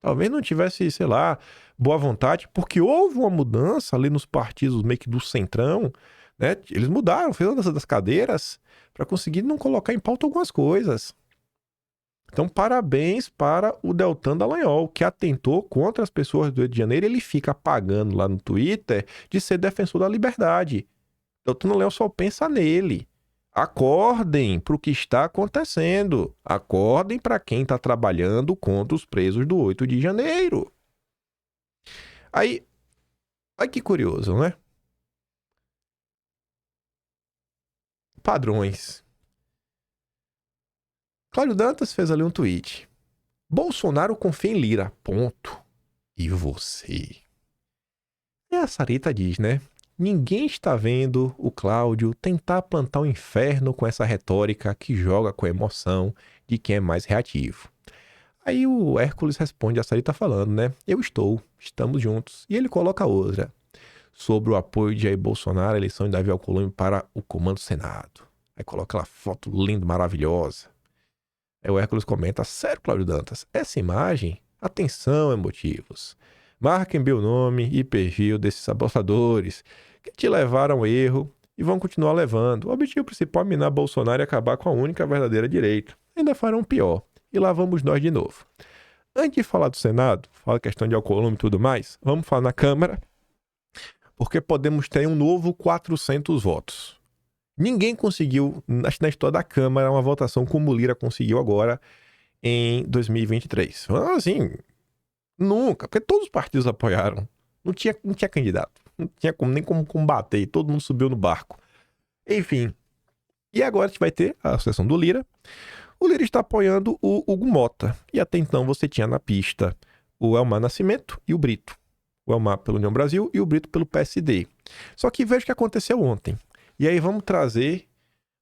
Talvez não tivesse, sei lá, boa vontade, porque houve uma mudança ali nos partidos meio que do Centrão, né? Eles mudaram, fez a dança das cadeiras para conseguir não colocar em pauta algumas coisas. Então, parabéns para o Deltan Dallagnol, que atentou contra as pessoas do Rio de Janeiro. Ele fica pagando lá no Twitter de ser defensor da liberdade. Deltan Dallagnol só pensa nele. Acordem para o que está acontecendo. Acordem para quem está trabalhando contra os presos do 8 de janeiro. Aí, olha que curioso, né? padrões. Cláudio Dantas fez ali um tweet. Bolsonaro confia em Lira, ponto. E você? E a Sarita diz, né? Ninguém está vendo o Cláudio tentar plantar o inferno com essa retórica que joga com a emoção de quem é mais reativo. Aí o Hércules responde a Sarita falando, né? Estamos juntos. E ele coloca outra. Sobre o apoio de Jair Bolsonaro à eleição de Davi Alcolumbre para o comando do Senado. Aí coloca aquela foto linda, maravilhosa. Aí o Hércules comenta, sério, Cláudio Dantas, essa imagem, atenção, emotivos. Marquem bem o nome e perfil desses sabotadores que te levaram ao erro e vão continuar levando. O objetivo principal é minar Bolsonaro e acabar com a única verdadeira direita. Ainda farão pior. E lá vamos nós de novo. Antes de falar do Senado, falar questão de Alcolumbre e tudo mais, vamos falar na Câmara, porque podemos ter um novo 400 votos. Ninguém conseguiu, acho que na história da Câmara, uma votação como o Lira conseguiu agora em 2023. Assim, nunca, porque todos os partidos apoiaram. Não tinha candidato. Não tinha nem como combater. Todo mundo subiu no barco. Enfim. E agora a gente vai ter a sucessão do Lira. O Lira está apoiando o Hugo Mota. E até então você tinha na pista o Elmar Nascimento e o Brito. O Elmar pelo União Brasil e o Brito pelo PSD. Só que veja o que aconteceu ontem. E aí vamos trazer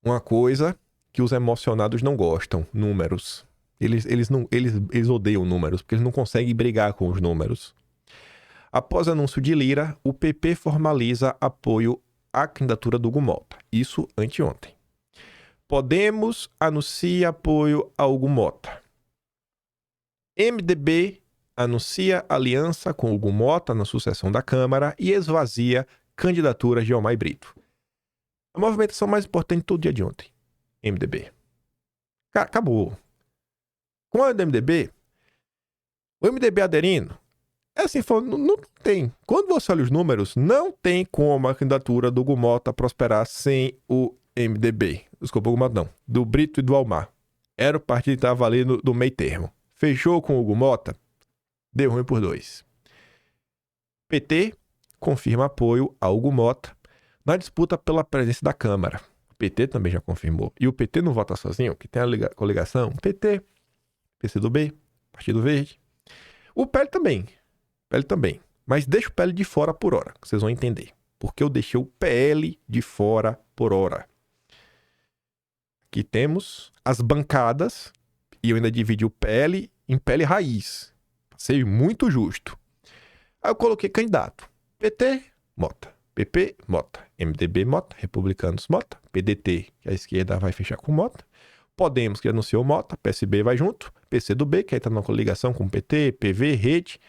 uma coisa que os emocionados não gostam. Números. Eles odeiam números, porque eles não conseguem brigar com os números. Após o anúncio de Lira, o PP formaliza apoio à candidatura do Hugo Mota. Isso anteontem. Podemos anuncia apoio a Hugo Mota. MDB anuncia aliança com Hugo Mota na sucessão da Câmara e esvazia candidaturas de Elmar e Brito. A movimentação mais importante de todo dia de ontem. MDB. Acabou. Com a do MDB, o MDB aderindo, é assim, não tem. Quando você olha os números, não tem como a candidatura do Hugo Mota prosperar sem o MDB. Desculpa, o Hugo Mota não. Do Brito e do Elmar. Era o partido que estava ali do meio termo. Fechou com o Hugo Mota, deu ruim por 2. PT confirma apoio a Hugo Mota na disputa pela presidência da Câmara. O PT também já confirmou. E o PT não vota sozinho, que tem a coligação. PT, PCdoB, Partido Verde. O PL também. Mas deixa o PL de fora por hora, que vocês vão entender. Porque eu deixei o PL de fora por hora. Aqui temos as bancadas. E eu ainda dividi o PL em PL raiz. Passei muito justo. Aí eu coloquei candidato. PT, Mota. PP, Mota. MDB, Mota. Republicanos, Mota. PDT, que a esquerda vai fechar com Mota. Podemos, que anunciou Mota. PSB vai junto. PCdoB, que aí tá na coligação com PT, PV, Rede.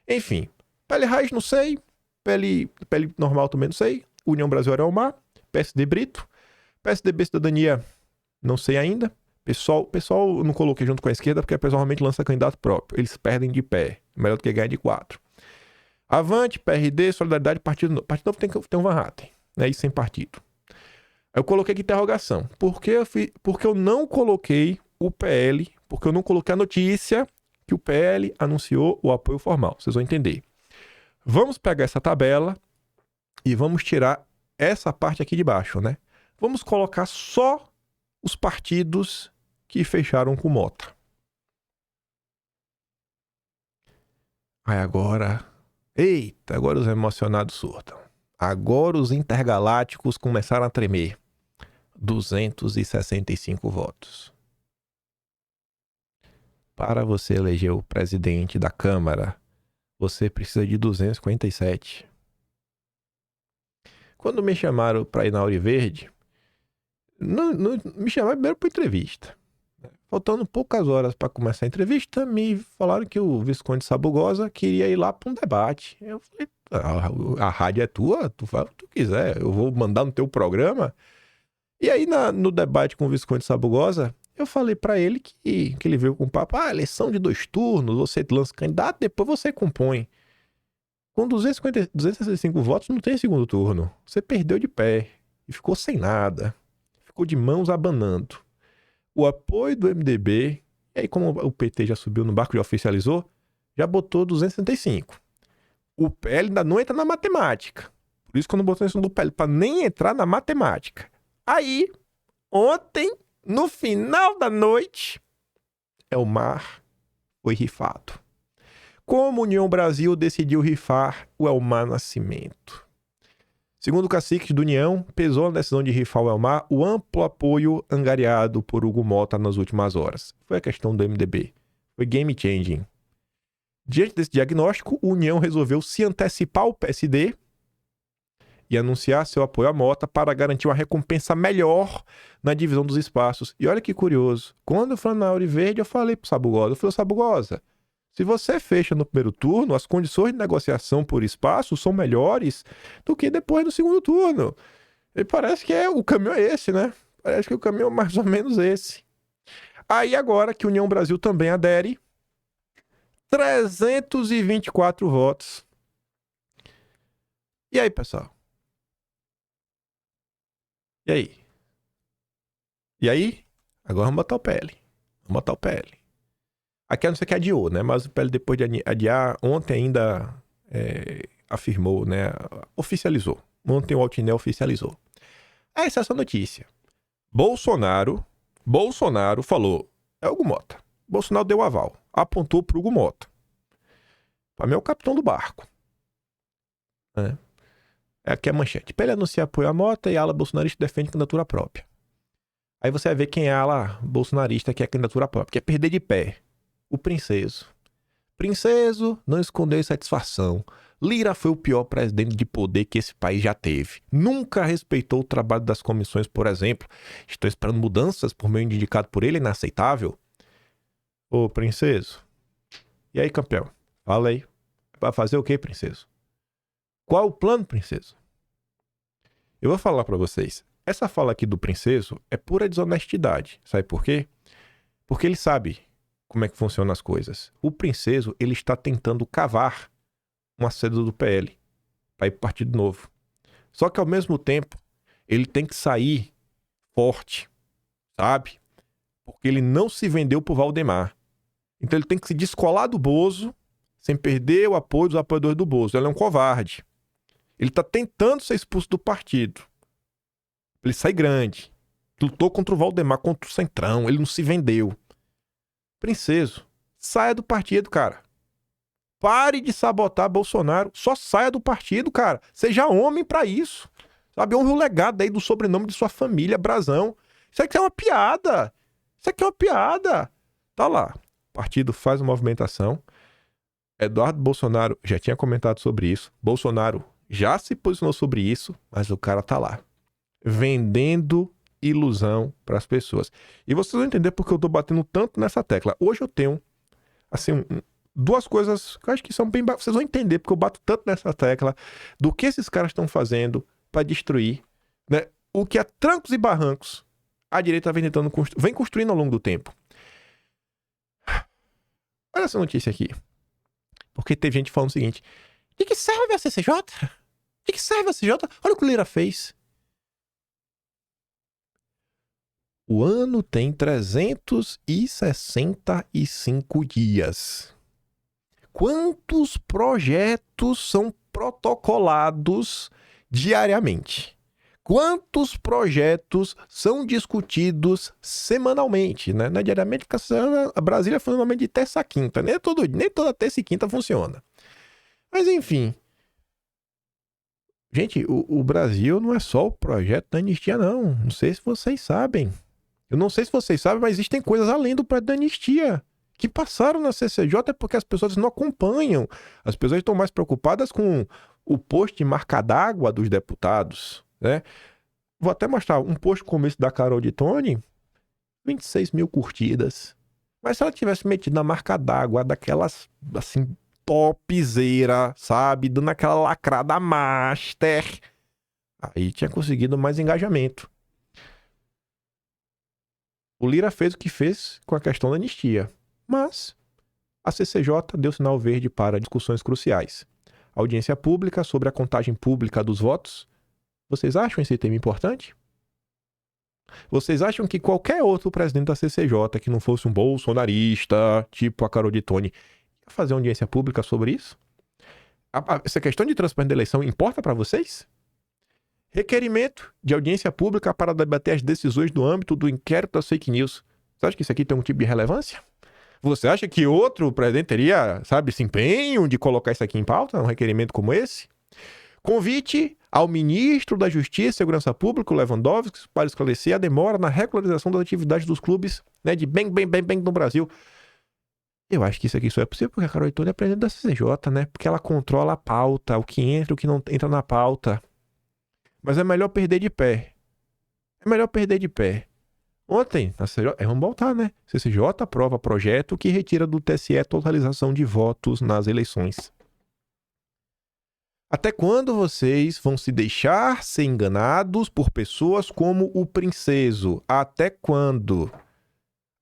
Enfim. PL raiz, não sei. PL normal também não sei. União Brasil era Elmar. PSD Brito. PSDB Cidadania, não sei ainda. Pessoal, eu não coloquei junto com a esquerda porque a pessoa realmente lança candidato próprio. Eles perdem de pé. Melhor do que ganhar de 4. Avante, PRD, Solidariedade, Partido Novo. Partido Novo tem que ter um Van Hatten. Né? Isso sem partido. Eu coloquei aqui interrogação. Porque eu não coloquei o PL, porque eu não coloquei a notícia que o PL anunciou o apoio formal. Vocês vão entender. Vamos pegar essa tabela e vamos tirar essa parte aqui de baixo, né? Vamos colocar só os partidos que fecharam com Mota. Aí agora... Eita, agora os emocionados surtam. Agora os intergalácticos começaram a tremer. 265 votos. Para você eleger o presidente da Câmara, você precisa de 257. Quando me chamaram para ir na Auri Verde, me chamaram primeiro para entrevista. Faltando poucas horas para começar a entrevista, me falaram que o Visconde Sabugosa queria ir lá para um debate. Eu falei, a rádio é tua, tu faz o que tu quiser, eu vou mandar no teu programa. E aí no debate com o Visconde Sabugosa, eu falei para ele que ele veio com o papo, eleição de 2 turnos, você lança candidato, depois você compõe. Com 265 votos não tem segundo turno. Você perdeu de pé e ficou sem nada. Ficou de mãos abanando. O apoio do MDB, e aí como o PT já subiu no barco e já oficializou, já botou 265. O PL ainda não entra na matemática. Por isso que eu não botei isso do PL, para nem entrar na matemática. Aí, Ontem, no final da noite, Elmar foi rifado. Como a União Brasil decidiu rifar o Elmar Nascimento? Segundo caciques do União, pesou na decisão de rifar o Elmar o amplo apoio angariado por Hugo Mota nas últimas horas. Foi a questão do MDB. Foi game changing. Diante desse diagnóstico, o União resolveu se antecipar ao PSD e anunciar seu apoio à Mota para garantir uma recompensa melhor na divisão dos espaços. E olha que curioso, quando eu falei na Auriverde, eu falei pro Sabugosa, eu falei, Sabugosa, se você fecha no primeiro turno, as condições de negociação por espaço são melhores do que depois no segundo turno. E parece que o caminho é esse, né? Parece que o caminho é mais ou menos esse. Aí agora que a União Brasil também adere, 324 votos. E aí, pessoal? E aí? E aí? Agora vamos botar o PL. Vamos botar o PL. Aqui não sei que adiou, né? Mas o PL depois de adiar, ontem ainda afirmou, né? Oficializou. Ontem o Altinel oficializou. Essa é essa notícia. Bolsonaro falou, é Hugo Mota. Bolsonaro deu aval. Apontou pro Hugo Mota. Para mim é o capitão do barco. Aqui é a manchete. Para ele anunciar apoio à Mota e a ala bolsonarista defende candidatura própria. Aí você vai ver quem é a ala bolsonarista que é candidatura própria. Que é perder de pé. O Princeso. Princeso não escondeu insatisfação. Lira foi o pior presidente de poder que esse país já teve. Nunca respeitou o trabalho das comissões, por exemplo. Estou esperando mudanças por meio indicado por ele, inaceitável. Ô, Princeso. E aí, campeão? Fala aí. Vai fazer o quê, Princeso? Qual o plano, Princeso? Eu vou falar pra vocês. Essa fala aqui do Princeso é pura desonestidade. Sabe por quê? Porque ele sabe como é que funcionam as coisas. O Princeso, ele está tentando cavar uma saída do PL para ir pro Partido Novo. Só que ao mesmo tempo, ele tem que sair forte, sabe? Porque ele não se vendeu pro Valdemar. Então ele tem que se descolar do Bozo sem perder o apoio dos apoiadores do Bozo. Ele é um covarde. Ele tá tentando ser expulso do partido. Ele sai grande. Lutou contra o Valdemar, contra o Centrão. Ele não se vendeu. Princeso, saia do partido, cara. Pare de sabotar Bolsonaro. Só saia do partido, cara. Seja homem pra isso. Sabe, honre o legado aí do sobrenome de sua família, Brazão. Isso aqui é uma piada. Isso aqui é uma piada. Tá lá. O partido faz uma movimentação. Eduardo Bolsonaro já tinha comentado sobre isso. Bolsonaro já se posicionou sobre isso, mas o cara tá lá. Vendendo ilusão para as pessoas. E vocês vão entender porque eu tô batendo tanto nessa tecla. Hoje eu tenho, assim, duas coisas que eu acho que são bem... Vocês vão entender porque eu bato tanto nessa tecla do que esses caras estão fazendo para destruir, né? O que a trancos e barrancos a direita vem tentando vem construindo ao longo do tempo. Olha essa notícia aqui. Porque teve gente falando o seguinte: de que serve a CCJ? De que serve a CCJ? Olha o que o Lira fez. O ano tem 365 dias. Quantos projetos são protocolados diariamente? Quantos projetos são discutidos semanalmente, né? Não é diariamente, porque a Brasília funciona normalmente de terça a quinta. Nem toda terça e quinta funciona. Mas enfim. Gente, o Brasil não é só o projeto da anistia, não. Não sei se vocês sabem. Eu não sei se vocês sabem, mas existem coisas além do projeto da anistia que passaram na CCJ porque as pessoas não acompanham. As pessoas estão mais preocupadas com o post de marca d'água dos deputados, né? Vou até mostrar um post como esse da Carol de Tony, 26 mil curtidas. Mas se ela tivesse metido na marca d'água daquelas, assim, topzera, sabe? Dando aquela lacrada master, aí tinha conseguido mais engajamento. O Lira fez o que fez com a questão da anistia, mas a CCJ deu sinal verde para discussões cruciais. Audiência pública sobre a contagem pública dos votos. Vocês acham esse tema importante? Vocês acham que qualquer outro presidente da CCJ que não fosse um bolsonarista, tipo a Carol de Tony, ia fazer audiência pública sobre isso? Essa questão de transparência da eleição importa para vocês? Requerimento de audiência pública para debater as decisões do âmbito do inquérito das fake news. Você acha que isso aqui tem um tipo de relevância? Você acha que outro presidente teria, esse empenho de colocar isso aqui em pauta, um requerimento como esse? Convite ao ministro da Justiça e Segurança Pública, Lewandowski, para esclarecer a demora na regularização das atividades dos clubes, de bem no Brasil. Eu acho que isso aqui só é possível porque a Carol Heitor é presidente da CCJ, Porque ela controla a pauta, o que entra e o que não entra na pauta. Mas é melhor perder de pé. Ontem, na CCJ, vamos voltar, CCJ aprova projeto que retira do TSE a totalização de votos nas eleições. Até quando vocês vão se deixar ser enganados por pessoas como o Princeso? Até quando?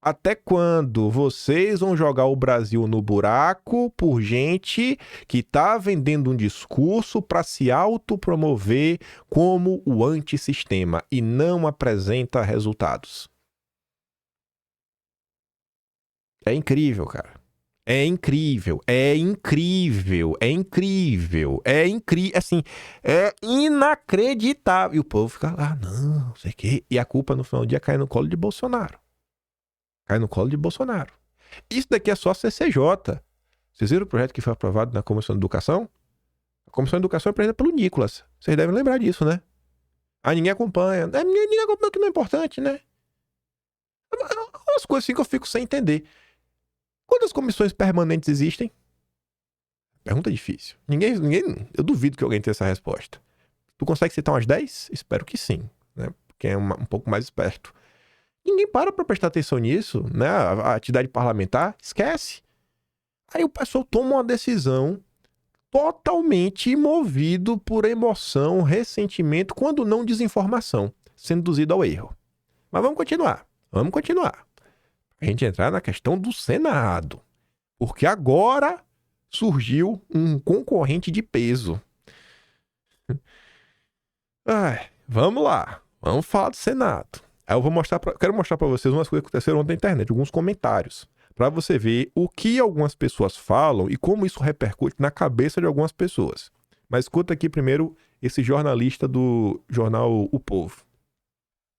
Até quando vocês vão jogar o Brasil no buraco por gente que tá vendendo um discurso para se autopromover como o antissistema e não apresenta resultados? É incrível, cara. É incrível. Assim, é inacreditável. E o povo fica lá, não sei o quê. E a culpa no final do dia cai no colo de Bolsonaro. Isso daqui é só CCJ. Vocês viram o projeto que foi aprovado na Comissão de Educação? A Comissão de Educação é presidida pelo Nicolas. Vocês devem lembrar disso, ninguém acompanha. Ninguém acompanha, que não é importante, Umas coisas assim que eu fico sem entender. Quantas comissões permanentes existem? Pergunta difícil. Ninguém, eu duvido que alguém tenha essa resposta. Tu consegue citar umas 10? Espero que sim, Porque é um pouco mais esperto. Ninguém para prestar atenção nisso, A atividade parlamentar, esquece. Aí o pessoal toma uma decisão totalmente movido por emoção, ressentimento, quando não desinformação, sendo induzido ao erro. Mas vamos continuar. A gente entrar na questão do Senado. Porque agora surgiu um concorrente de peso. Vamos lá. Vamos falar do Senado. Aí eu quero mostrar para vocês umas coisas que aconteceram ontem na internet, alguns comentários, para você ver o que algumas pessoas falam e como isso repercute na cabeça de algumas pessoas. Mas escuta aqui primeiro esse jornalista do jornal O Povo.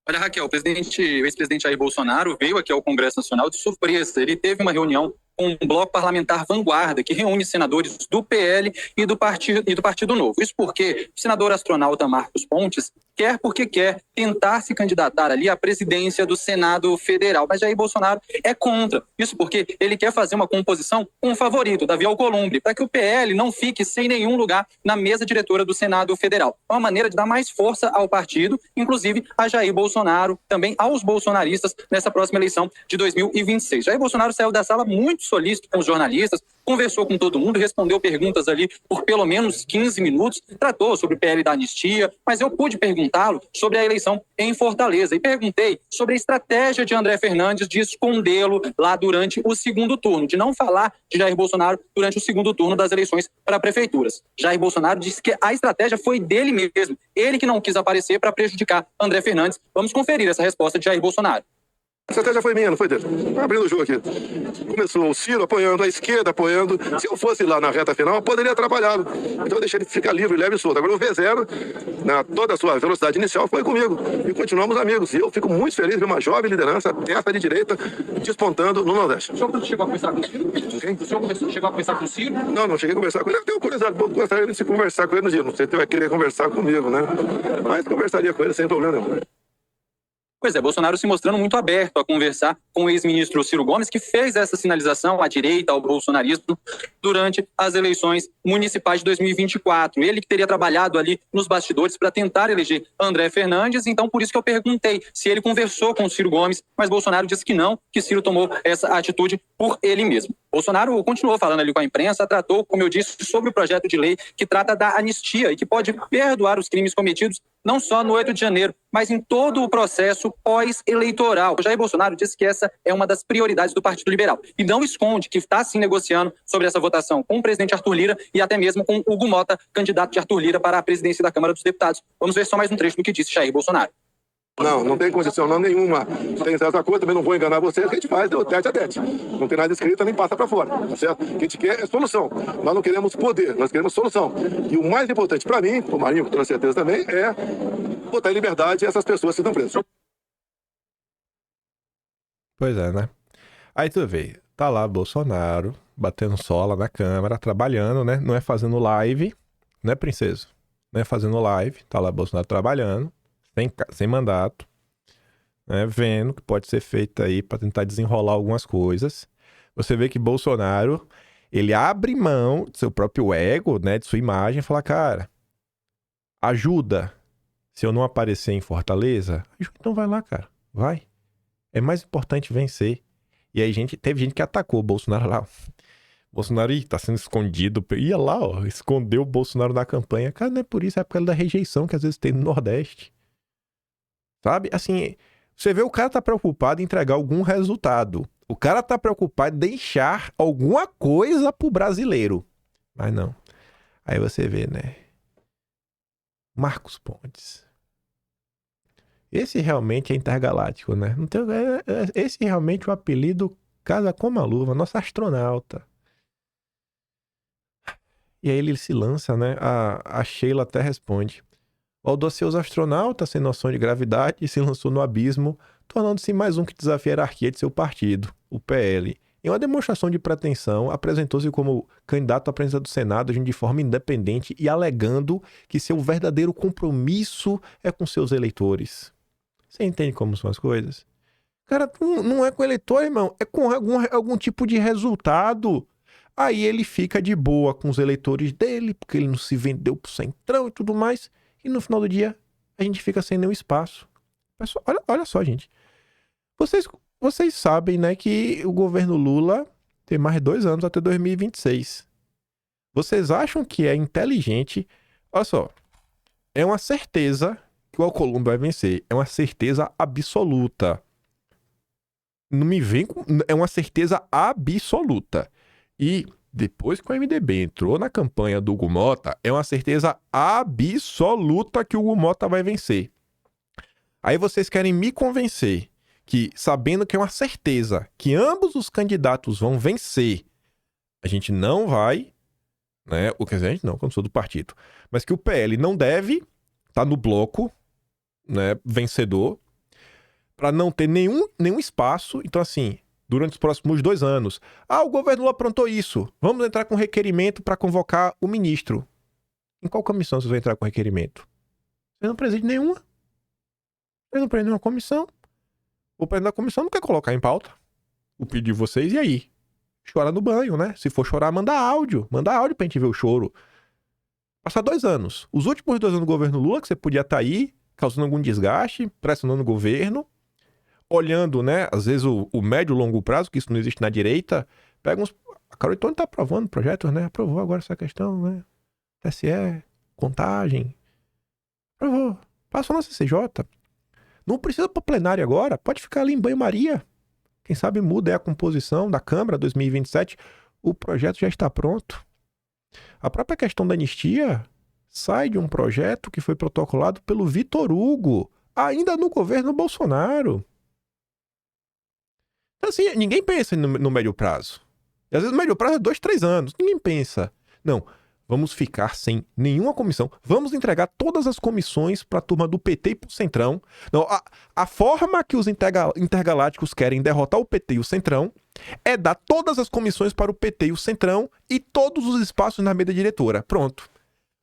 Olha, Raquel, o ex-presidente Jair Bolsonaro veio aqui ao Congresso Nacional de surpresa. Ele teve uma reunião com o Bloco Parlamentar Vanguarda, que reúne senadores do PL e do Partido Novo. Isso porque o senador astronauta Marcos Pontes quer tentar se candidatar ali à presidência do Senado Federal. Mas Jair Bolsonaro é contra. Isso porque ele quer fazer uma composição com o favorito, Davi Alcolumbre, para que o PL não fique sem nenhum lugar na mesa diretora do Senado Federal. É uma maneira de dar mais força ao partido, inclusive a Jair Bolsonaro, também aos bolsonaristas, nessa próxima eleição de 2026. Jair Bolsonaro saiu da sala muito solícito com os jornalistas, conversou com todo mundo, respondeu perguntas ali por pelo menos 15 minutos, tratou sobre o PL da anistia, mas eu pude perguntá-lo sobre a eleição em Fortaleza e perguntei sobre a estratégia de André Fernandes de escondê-lo lá durante o segundo turno, de não falar de Jair Bolsonaro durante o segundo turno das eleições para prefeituras. Jair Bolsonaro disse que a estratégia foi dele mesmo, ele que não quis aparecer para prejudicar André Fernandes. Vamos conferir essa resposta de Jair Bolsonaro. A estratégia foi minha, não foi dele. Abrindo o jogo aqui. Começou o Ciro apoiando, a esquerda apoiando. Se eu fosse lá na reta final, eu poderia atrapalhá-lo. Então eu deixei ele ficar livre, leve e solto. Agora o V0, toda a sua velocidade inicial, foi comigo. E continuamos amigos. E eu fico muito feliz de ver uma jovem liderança, testa de direita, despontando no Nordeste. O senhor chegou a conversar com o Ciro? Quem? O senhor chegou a conversar com o Ciro? Não cheguei a conversar com ele. Eu tenho curiosidade, gostaria de se conversar com ele no dia. Não sei se ele vai querer conversar comigo, Mas conversaria com ele sem problema nenhum. Pois é, Bolsonaro se mostrando muito aberto a conversar com o ex-ministro Ciro Gomes, que fez essa sinalização à direita, ao bolsonarismo, durante as eleições municipais de 2024. Ele que teria trabalhado ali nos bastidores para tentar eleger André Fernandes, então por isso que eu perguntei se ele conversou com o Ciro Gomes, mas Bolsonaro disse que não, que Ciro tomou essa atitude por ele mesmo. Bolsonaro continuou falando ali com a imprensa, tratou, como eu disse, sobre o projeto de lei que trata da anistia e que pode perdoar os crimes cometidos não só no 8 de janeiro, mas em todo o processo pós-eleitoral. Jair Bolsonaro disse que essa é uma das prioridades do Partido Liberal e não esconde que está sim negociando sobre essa votação com o presidente Arthur Lira e até mesmo com Hugo Mota, candidato de Arthur Lira para a presidência da Câmara dos Deputados. Vamos ver só mais um trecho do que disse Jair Bolsonaro. Não tem condição não nenhuma. Tem essa coisa, também não vou enganar vocês, que a gente faz o tete a tete. Não tem nada escrito, nem passa para fora, tá certo? O que a gente quer é solução. Nós não queremos poder, nós queremos solução. E o mais importante para mim, o Marinho, com toda certeza também, é botar em liberdade essas pessoas que estão presas. Pois é, né? Aí tu vê, tá lá Bolsonaro, batendo sola na Câmara, trabalhando, né? Não é fazendo live, né, princesa? Não é fazendo live, tá lá Bolsonaro trabalhando, sem mandato, né? Vendo o que pode ser feito aí pra tentar desenrolar algumas coisas. Você vê que Bolsonaro, ele abre mão do seu próprio ego, né? De sua imagem e fala, cara, ajuda. Se eu não aparecer em Fortaleza, então vai lá, cara, vai. É mais importante vencer. E aí teve gente que atacou o Bolsonaro lá. Bolsonaro tá sendo escondido. Ia lá, ó, escondeu o Bolsonaro da campanha. Cara, não é por isso, é por causa da rejeição que às vezes tem no Nordeste. Sabe? Assim, você vê o cara tá preocupado em entregar algum resultado. O cara tá preocupado em deixar alguma coisa pro brasileiro. Mas não. Aí você vê, né? Marcos Pontes. Esse realmente é intergaláctico, né? Não tem, esse realmente o apelido casa como a luva, nosso astronauta. E aí ele se lança, né? A Sheila até responde. O audacioso astronauta, sem noção de gravidade, se lançou no abismo, tornando-se mais um que desafia a hierarquia de seu partido, o PL. Em uma demonstração de pretensão, apresentou-se como candidato à presidência do Senado, agindo de forma independente e alegando que seu verdadeiro compromisso é com seus eleitores. Você entende como são as coisas? Cara, não é com o eleitor, irmão. É com algum tipo de resultado. Aí ele fica de boa com os eleitores dele, porque ele não se vendeu pro Centrão e tudo mais. E no final do dia, a gente fica sem nenhum espaço. Pessoal, olha só, gente. Vocês sabem, né, que o governo Lula tem mais 2 anos até 2026. Vocês acham que é inteligente? Olha só. É uma certeza que o Alcolumbre vai vencer. É uma certeza absoluta. Não me vem com... É uma certeza absoluta. E depois que o MDB entrou na campanha do Hugo Mota, é uma certeza absoluta que o Hugo Mota vai vencer. Aí vocês querem me convencer que, sabendo que é uma certeza que ambos os candidatos vão vencer, a gente não vai, né? O que a gente não, quando sou do partido, mas que o PL não deve estar no bloco, né, vencedor, para não ter nenhum espaço. Então, assim, durante os próximos 2 anos, o governo aprontou isso, vamos entrar com requerimento para convocar o ministro. Em qual comissão vocês vão entrar com requerimento? Você não preside nenhuma. Você não preside nenhuma comissão. O presidente da comissão não quer colocar em pauta o pedido de vocês, e aí? Chora no banho, né? Se for chorar, manda áudio pra gente ver o choro. Passar 2 anos. Os últimos 2 anos do governo Lula, que você podia estar aí, causando algum desgaste, pressionando o governo, olhando, né, às vezes o médio e longo prazo, que isso não existe na direita, pega uns... A Carol Tony tá aprovando projetos, né? Aprovou agora essa questão, né? TSE, contagem. Aprovou. Passou na CCJ. Não precisa para plenário agora, pode ficar ali em banho-maria. Quem sabe muda a composição da Câmara 2027. O projeto já está pronto. A própria questão da anistia sai de um projeto que foi protocolado pelo Vitor Hugo, ainda no governo Bolsonaro. Então, assim, ninguém pensa no médio prazo. E às vezes o médio prazo é 2, 3 anos. Ninguém pensa. Não, vamos ficar sem nenhuma comissão. Vamos entregar todas as comissões para a turma do PT e para o Centrão. Não, a forma que os intergalácticos querem derrotar o PT e o Centrão é dar todas as comissões para o PT e o Centrão e todos os espaços na mesa diretora. Pronto.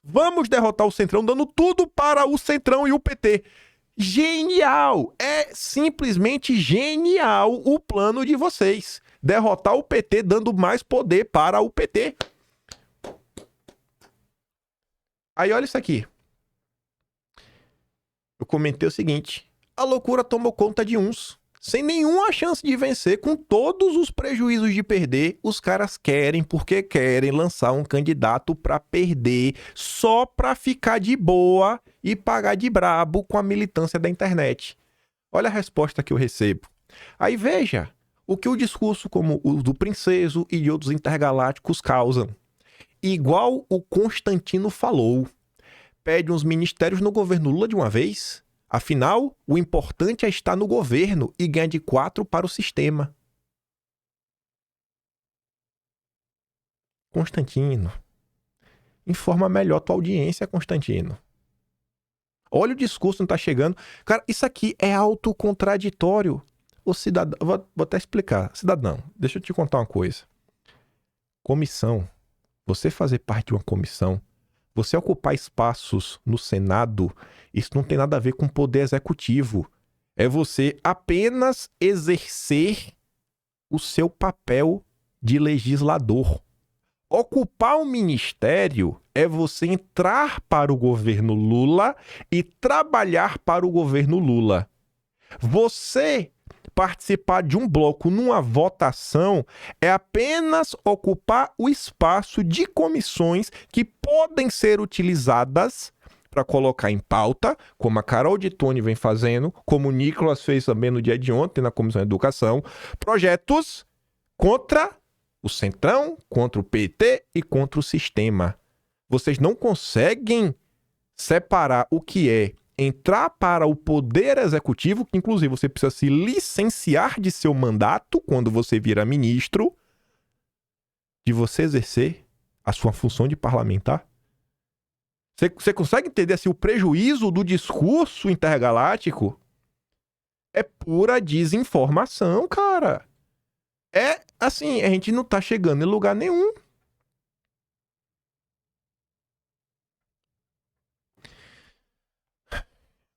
Vamos derrotar o Centrão dando tudo para o Centrão e o PT. Genial! É simplesmente genial o plano de vocês. Derrotar o PT dando mais poder para o PT. Aí olha isso aqui. Eu comentei o seguinte. A loucura tomou conta de uns. Sem nenhuma chance de vencer, com todos os prejuízos de perder, os caras querem, porque querem lançar um candidato pra perder, só pra ficar de boa e pagar de brabo com a militância da internet. Olha a resposta que eu recebo. Aí veja o que o discurso como o do Princeso e de outros intergalácticos causam. Igual o Constantino falou. Pede uns ministérios no governo Lula de uma vez. Afinal, o importante é estar no governo e ganhar de 4 para o sistema. Constantino, informa melhor tua audiência, Constantino. Olha o discurso, não tá chegando. Cara, isso aqui é autocontraditório. O cidadão... Vou até explicar. Cidadão, deixa eu te contar uma coisa. Comissão. Você fazer parte de uma comissão, você ocupar espaços no Senado, isso não tem nada a ver com poder executivo. É você apenas exercer o seu papel de legislador. Ocupar um ministério é você entrar para o governo Lula e trabalhar para o governo Lula. Você participar de um bloco numa votação é apenas ocupar o espaço de comissões que podem ser utilizadas para colocar em pauta, como a Carol de Tone vem fazendo, como o Nicolas fez também no dia de ontem na Comissão de Educação, projetos contra o Centrão, contra o PT e contra o sistema. Vocês não conseguem separar o que é entrar para o poder executivo, que inclusive você precisa se licenciar de seu mandato quando você vira ministro, de você exercer a sua função de parlamentar. Você consegue entender assim, o prejuízo do discurso intergaláctico? É pura desinformação, cara. É assim, a gente não tá chegando em lugar nenhum.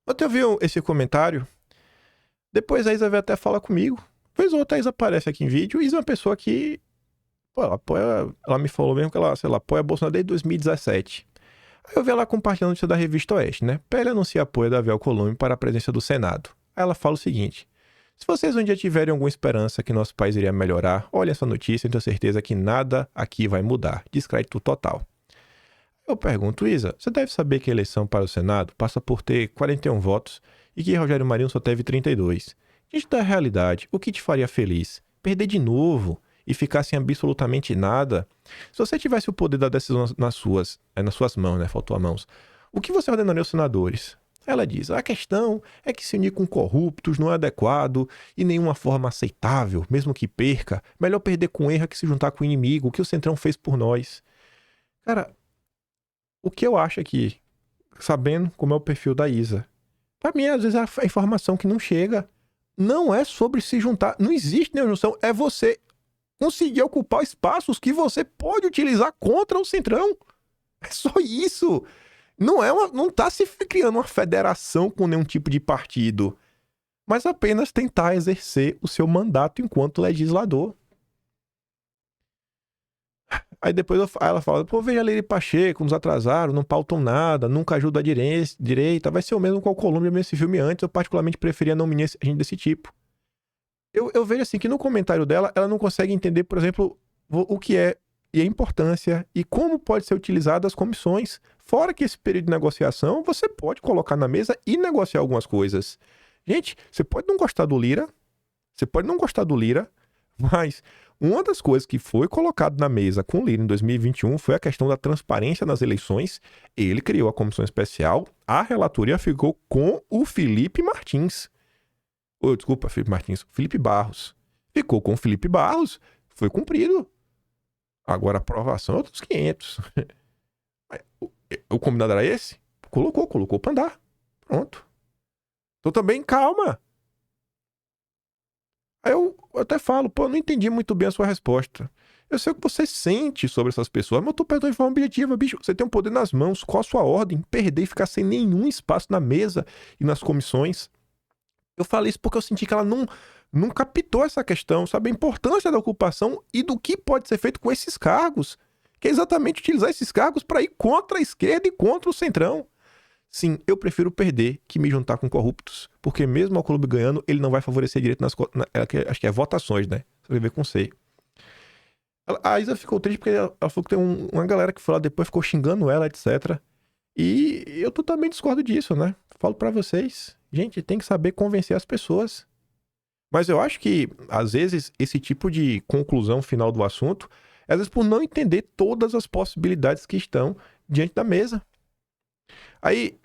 Ontem eu vi esse comentário. Depois a Isa veio até falar comigo. Depois outra, a Isa aparece aqui em vídeo. Isa é uma pessoa que... Pô, ela me falou mesmo que ela, sei lá, apoia Bolsonaro desde 2017. Aí eu vi ela compartilhando a notícia da Revista Oeste, né? PL anuncia apoio da Davi Alcolumbre para a presidência do Senado. Aí ela fala o seguinte: se vocês um dia tiverem alguma esperança que nosso país iria melhorar, olhem essa notícia e tenho certeza que nada aqui vai mudar. Descrédito total. Eu pergunto, Isa, você deve saber que a eleição para o Senado passa por ter 41 votos e que Rogério Marinho só teve 32. Diante da realidade, o que te faria feliz? Perder de novo e ficar sem absolutamente nada? Se você tivesse o poder da decisão nas suas mãos, né? Faltou a mãos. O que você ordenaria aos senadores? Ela diz, a questão é que se unir com corruptos não é adequado e nenhuma forma aceitável, mesmo que perca. Melhor perder com erro que se juntar com o inimigo, o que o Centrão fez por nós. Cara... O que eu acho aqui, sabendo como é o perfil da Isa, pra mim, às vezes, a informação que não chega não é sobre se juntar. Não existe nenhuma junção. É você conseguir ocupar espaços que você pode utilizar contra o Centrão. É só isso. Não tá se criando uma federação com nenhum tipo de partido, mas apenas tentar exercer o seu mandato enquanto legislador. Aí depois ela fala, pô, veja Leire Pacheco, nos atrasaram, não pautam nada, nunca ajuda a direita, vai ser o mesmo com o Colômbia, mesmo esse filme antes, eu particularmente preferia não unir gente desse tipo. Eu vejo assim que no comentário dela, ela não consegue entender, por exemplo, o que é e a importância e como pode ser utilizada as comissões. Fora que esse período de negociação, você pode colocar na mesa e negociar algumas coisas. Gente, você pode não gostar do Lira, mas... Uma das coisas que foi colocado na mesa com o Lira em 2021 foi a questão da transparência nas eleições. Ele criou a comissão especial, a relatoria ficou com o Felipe Martins. Felipe Barros. Ficou com o Felipe Barros, foi cumprido. Agora a aprovação é outros 500. O combinado era esse? Colocou pra andar. Pronto. Então também, calma. Aí eu até falo, pô, eu não entendi muito bem a sua resposta. Eu sei o que você sente sobre essas pessoas, mas eu tô perguntando de forma objetiva, bicho. Você tem um poder nas mãos, qual a sua ordem? Perder e ficar sem nenhum espaço na mesa e nas comissões. Eu falei isso porque eu senti que ela não captou essa questão, sabe? A importância da ocupação e do que pode ser feito com esses cargos. Que é exatamente utilizar esses cargos para ir contra a esquerda e contra o Centrão. Sim, eu prefiro perder que me juntar com corruptos. Porque mesmo o clube ganhando, ele não vai favorecer direito acho que é votações, né? Você vai ver com C. A Isa ficou triste porque ela falou que tem uma galera que foi lá depois, ficou xingando ela, etc. E eu totalmente discordo disso, né? Falo pra vocês, gente, tem que saber convencer as pessoas. Mas eu acho que, às vezes, esse tipo de conclusão final do assunto, às vezes por não entender todas as possibilidades que estão diante da mesa. Aí,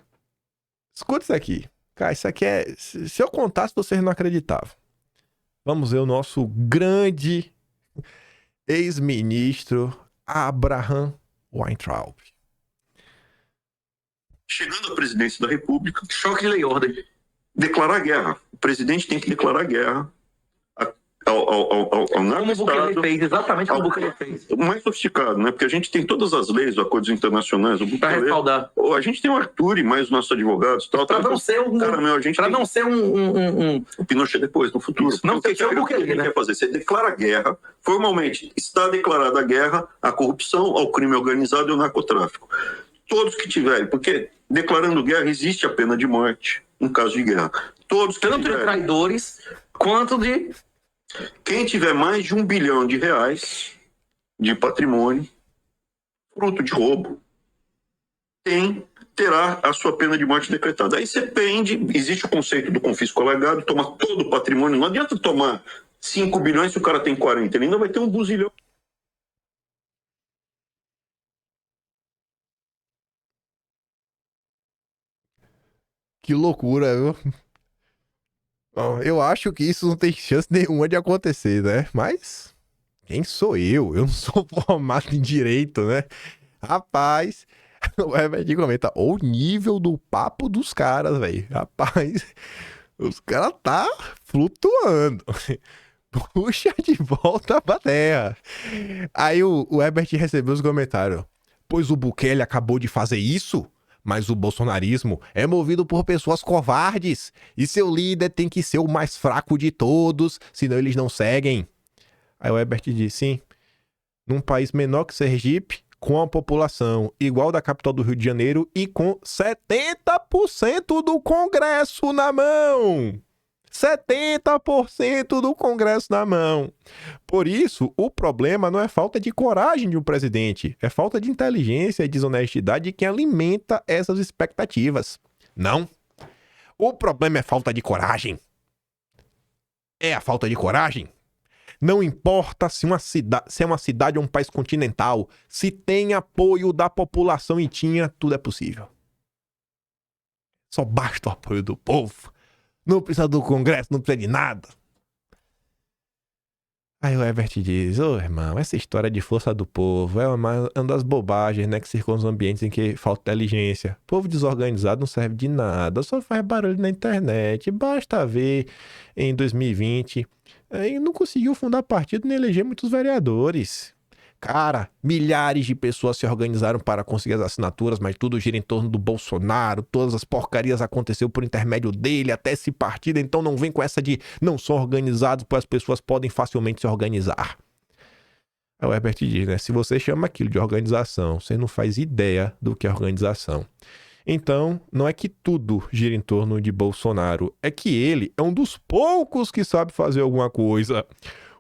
escuta isso aqui. Cara, isso aqui é... Se eu contasse, vocês não acreditavam. Vamos ver o nosso grande ex-ministro Abraham Weintraub. Chegando à presidência da República, choque de lei e ordem. Declarar guerra. O presidente tem que declarar guerra ao narco-estado. Fez, exatamente como o Bukele fez. O mais sofisticado, né? Porque a gente tem todas as leis, os acordos internacionais. Para respaldar. A gente tem o Arthur e mais os nossos advogados. Para não ser um... Cara, meu, a gente para não ser o Pinochet depois, no futuro. Isso, não ser o Bukele, né? Quer fazer? Você declara guerra. Formalmente, está declarada a guerra à corrupção, ao crime organizado e ao narcotráfico. Todos que tiverem, porque declarando guerra existe a pena de morte em caso de guerra. Todos que tanto de traidores quanto de... Quem tiver mais de R$1 bilhão de patrimônio, fruto de roubo, terá a sua pena de morte decretada. Aí você pende, existe o conceito do confisco alegado, toma todo o patrimônio. Não adianta tomar 5 bilhões se o cara tem 40, ele ainda vai ter um buzilhão. Que loucura, viu? Bom, eu acho que isso não tem chance nenhuma de acontecer, né? Mas quem sou eu? Eu não sou formado em direito, né? Rapaz, o Herbert comenta, o nível do papo dos caras, velho. Rapaz, os caras tá flutuando. Puxa de volta pra terra. Aí o Herbert recebeu os comentários. Pois o Bukele acabou de fazer isso? Mas o bolsonarismo é movido por pessoas covardes e seu líder tem que ser o mais fraco de todos, senão eles não seguem. Aí o Herbert disse, sim, num país menor que Sergipe, com a população igual da capital do Rio de Janeiro e com 70% do Congresso na mão. 70% do Congresso na mão. Por isso, o problema não é falta de coragem de um presidente, é falta de inteligência e desonestidade de quem alimenta essas expectativas. Não. O problema é falta de coragem. É a falta de coragem. Não importa se é uma cidade ou um país continental, se tem apoio da população e tinha, tudo é possível. Só basta o apoio do povo. Não precisa do Congresso, não precisa de nada. Aí o Herbert diz, irmão, essa história de força do povo é uma das bobagens, né, que circundam os ambientes em que falta inteligência. Povo desorganizado não serve de nada, só faz barulho na internet. Basta ver em 2020, aí não conseguiu fundar partido nem eleger muitos vereadores. Cara, milhares de pessoas se organizaram para conseguir as assinaturas, mas tudo gira em torno do Bolsonaro, todas as porcarias aconteceram por intermédio dele, até esse partido, então não vem com essa de não são organizados, pois as pessoas podem facilmente se organizar. Aí o Herbert diz, né, se você chama aquilo de organização, você não faz ideia do que é organização. Então, não é que tudo gira em torno de Bolsonaro, é que ele é um dos poucos que sabe fazer alguma coisa.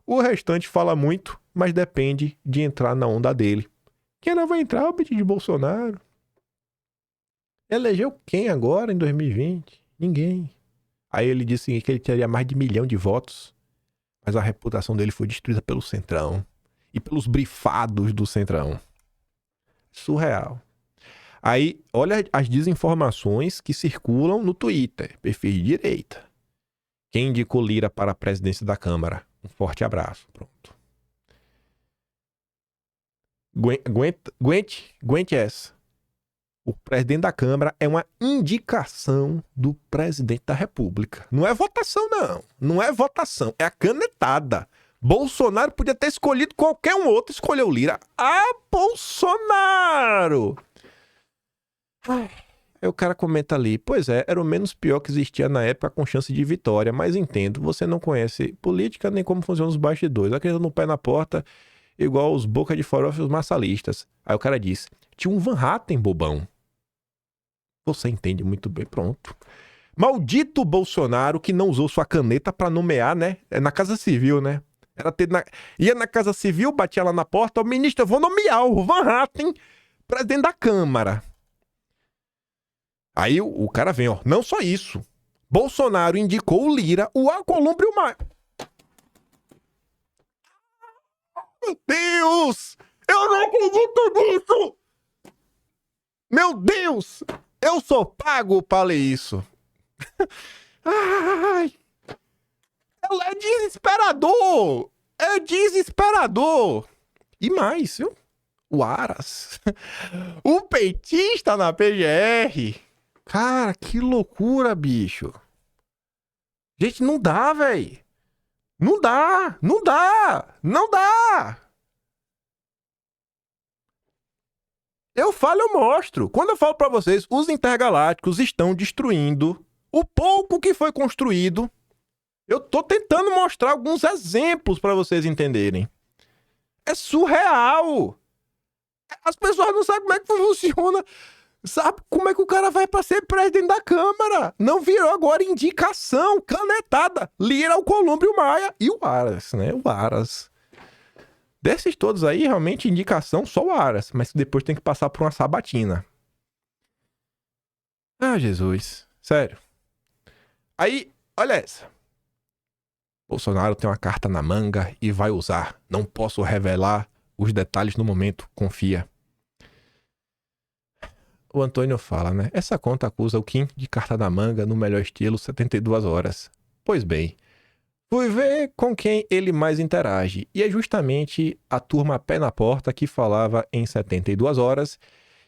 O restante fala muito, mas depende de entrar na onda dele. Quem não vai entrar é o PT de Bolsonaro. Elegeu quem agora em 2020? Ninguém. Aí ele disse que ele teria mais de 1 milhão de votos, mas a reputação dele foi destruída pelo Centrão e pelos brifados do Centrão. Surreal. Aí, olha as desinformações que circulam no Twitter, perfil de direita. Quem indicou Lira para a presidência da Câmara? Um forte abraço. Pronto. Aguente essa. O presidente da Câmara é uma indicação do presidente da República. Não é votação, não. Não é votação. É a canetada. Bolsonaro podia ter escolhido qualquer um outro. Escolheu Lira. Ah, Bolsonaro! Ai. Aí o cara comenta ali, pois é, era o menos pior que existia na época com chance de vitória, mas entendo, você não conhece política nem como funcionam os bastidores, acredita no pé na porta, igual os boca de farofa e os massalistas. Aí o cara diz, tinha um Van Hatten, bobão. Você entende muito bem, pronto. Maldito Bolsonaro que não usou sua caneta pra nomear, né? É na Casa Civil, né? Ia na Casa Civil, batia lá na porta, ministro, eu vou nomear o Van Hatten presidente da Câmara. Aí o cara vem, ó, não só isso. Bolsonaro indicou o Lira, o Alcolumbre e o Maia. Meu Deus! Eu não acredito nisso! Meu Deus! Eu sou pago para ler isso. Ai, é desesperador! É desesperador! E mais, viu? O Aras. O petista na PGR. Cara, que loucura, bicho. Gente, não dá, velho. Não dá! Não dá! Não dá! Eu falo, eu mostro. Quando eu falo pra vocês, os intergalácticos estão destruindo o pouco que foi construído. Eu tô tentando mostrar alguns exemplos pra vocês entenderem. É surreal. As pessoas não sabem como é que funciona. Sabe como é que o cara vai pra ser presidente da Câmara? Não virou agora indicação, canetada. Lira, Alcolumbre, o Maia e o Aras, né? O Aras. Desses todos aí, realmente, indicação só o Aras. Mas depois tem que passar por uma sabatina. Ah, Jesus. Sério. Aí, olha essa. Bolsonaro tem uma carta na manga e vai usar. Não posso revelar os detalhes no momento. Confia. O Antônio fala, né? Essa conta acusa o Kim de carta na manga no melhor estilo 72 horas. Pois bem, fui ver com quem ele mais interage. E é justamente a turma pé na porta que falava em 72 horas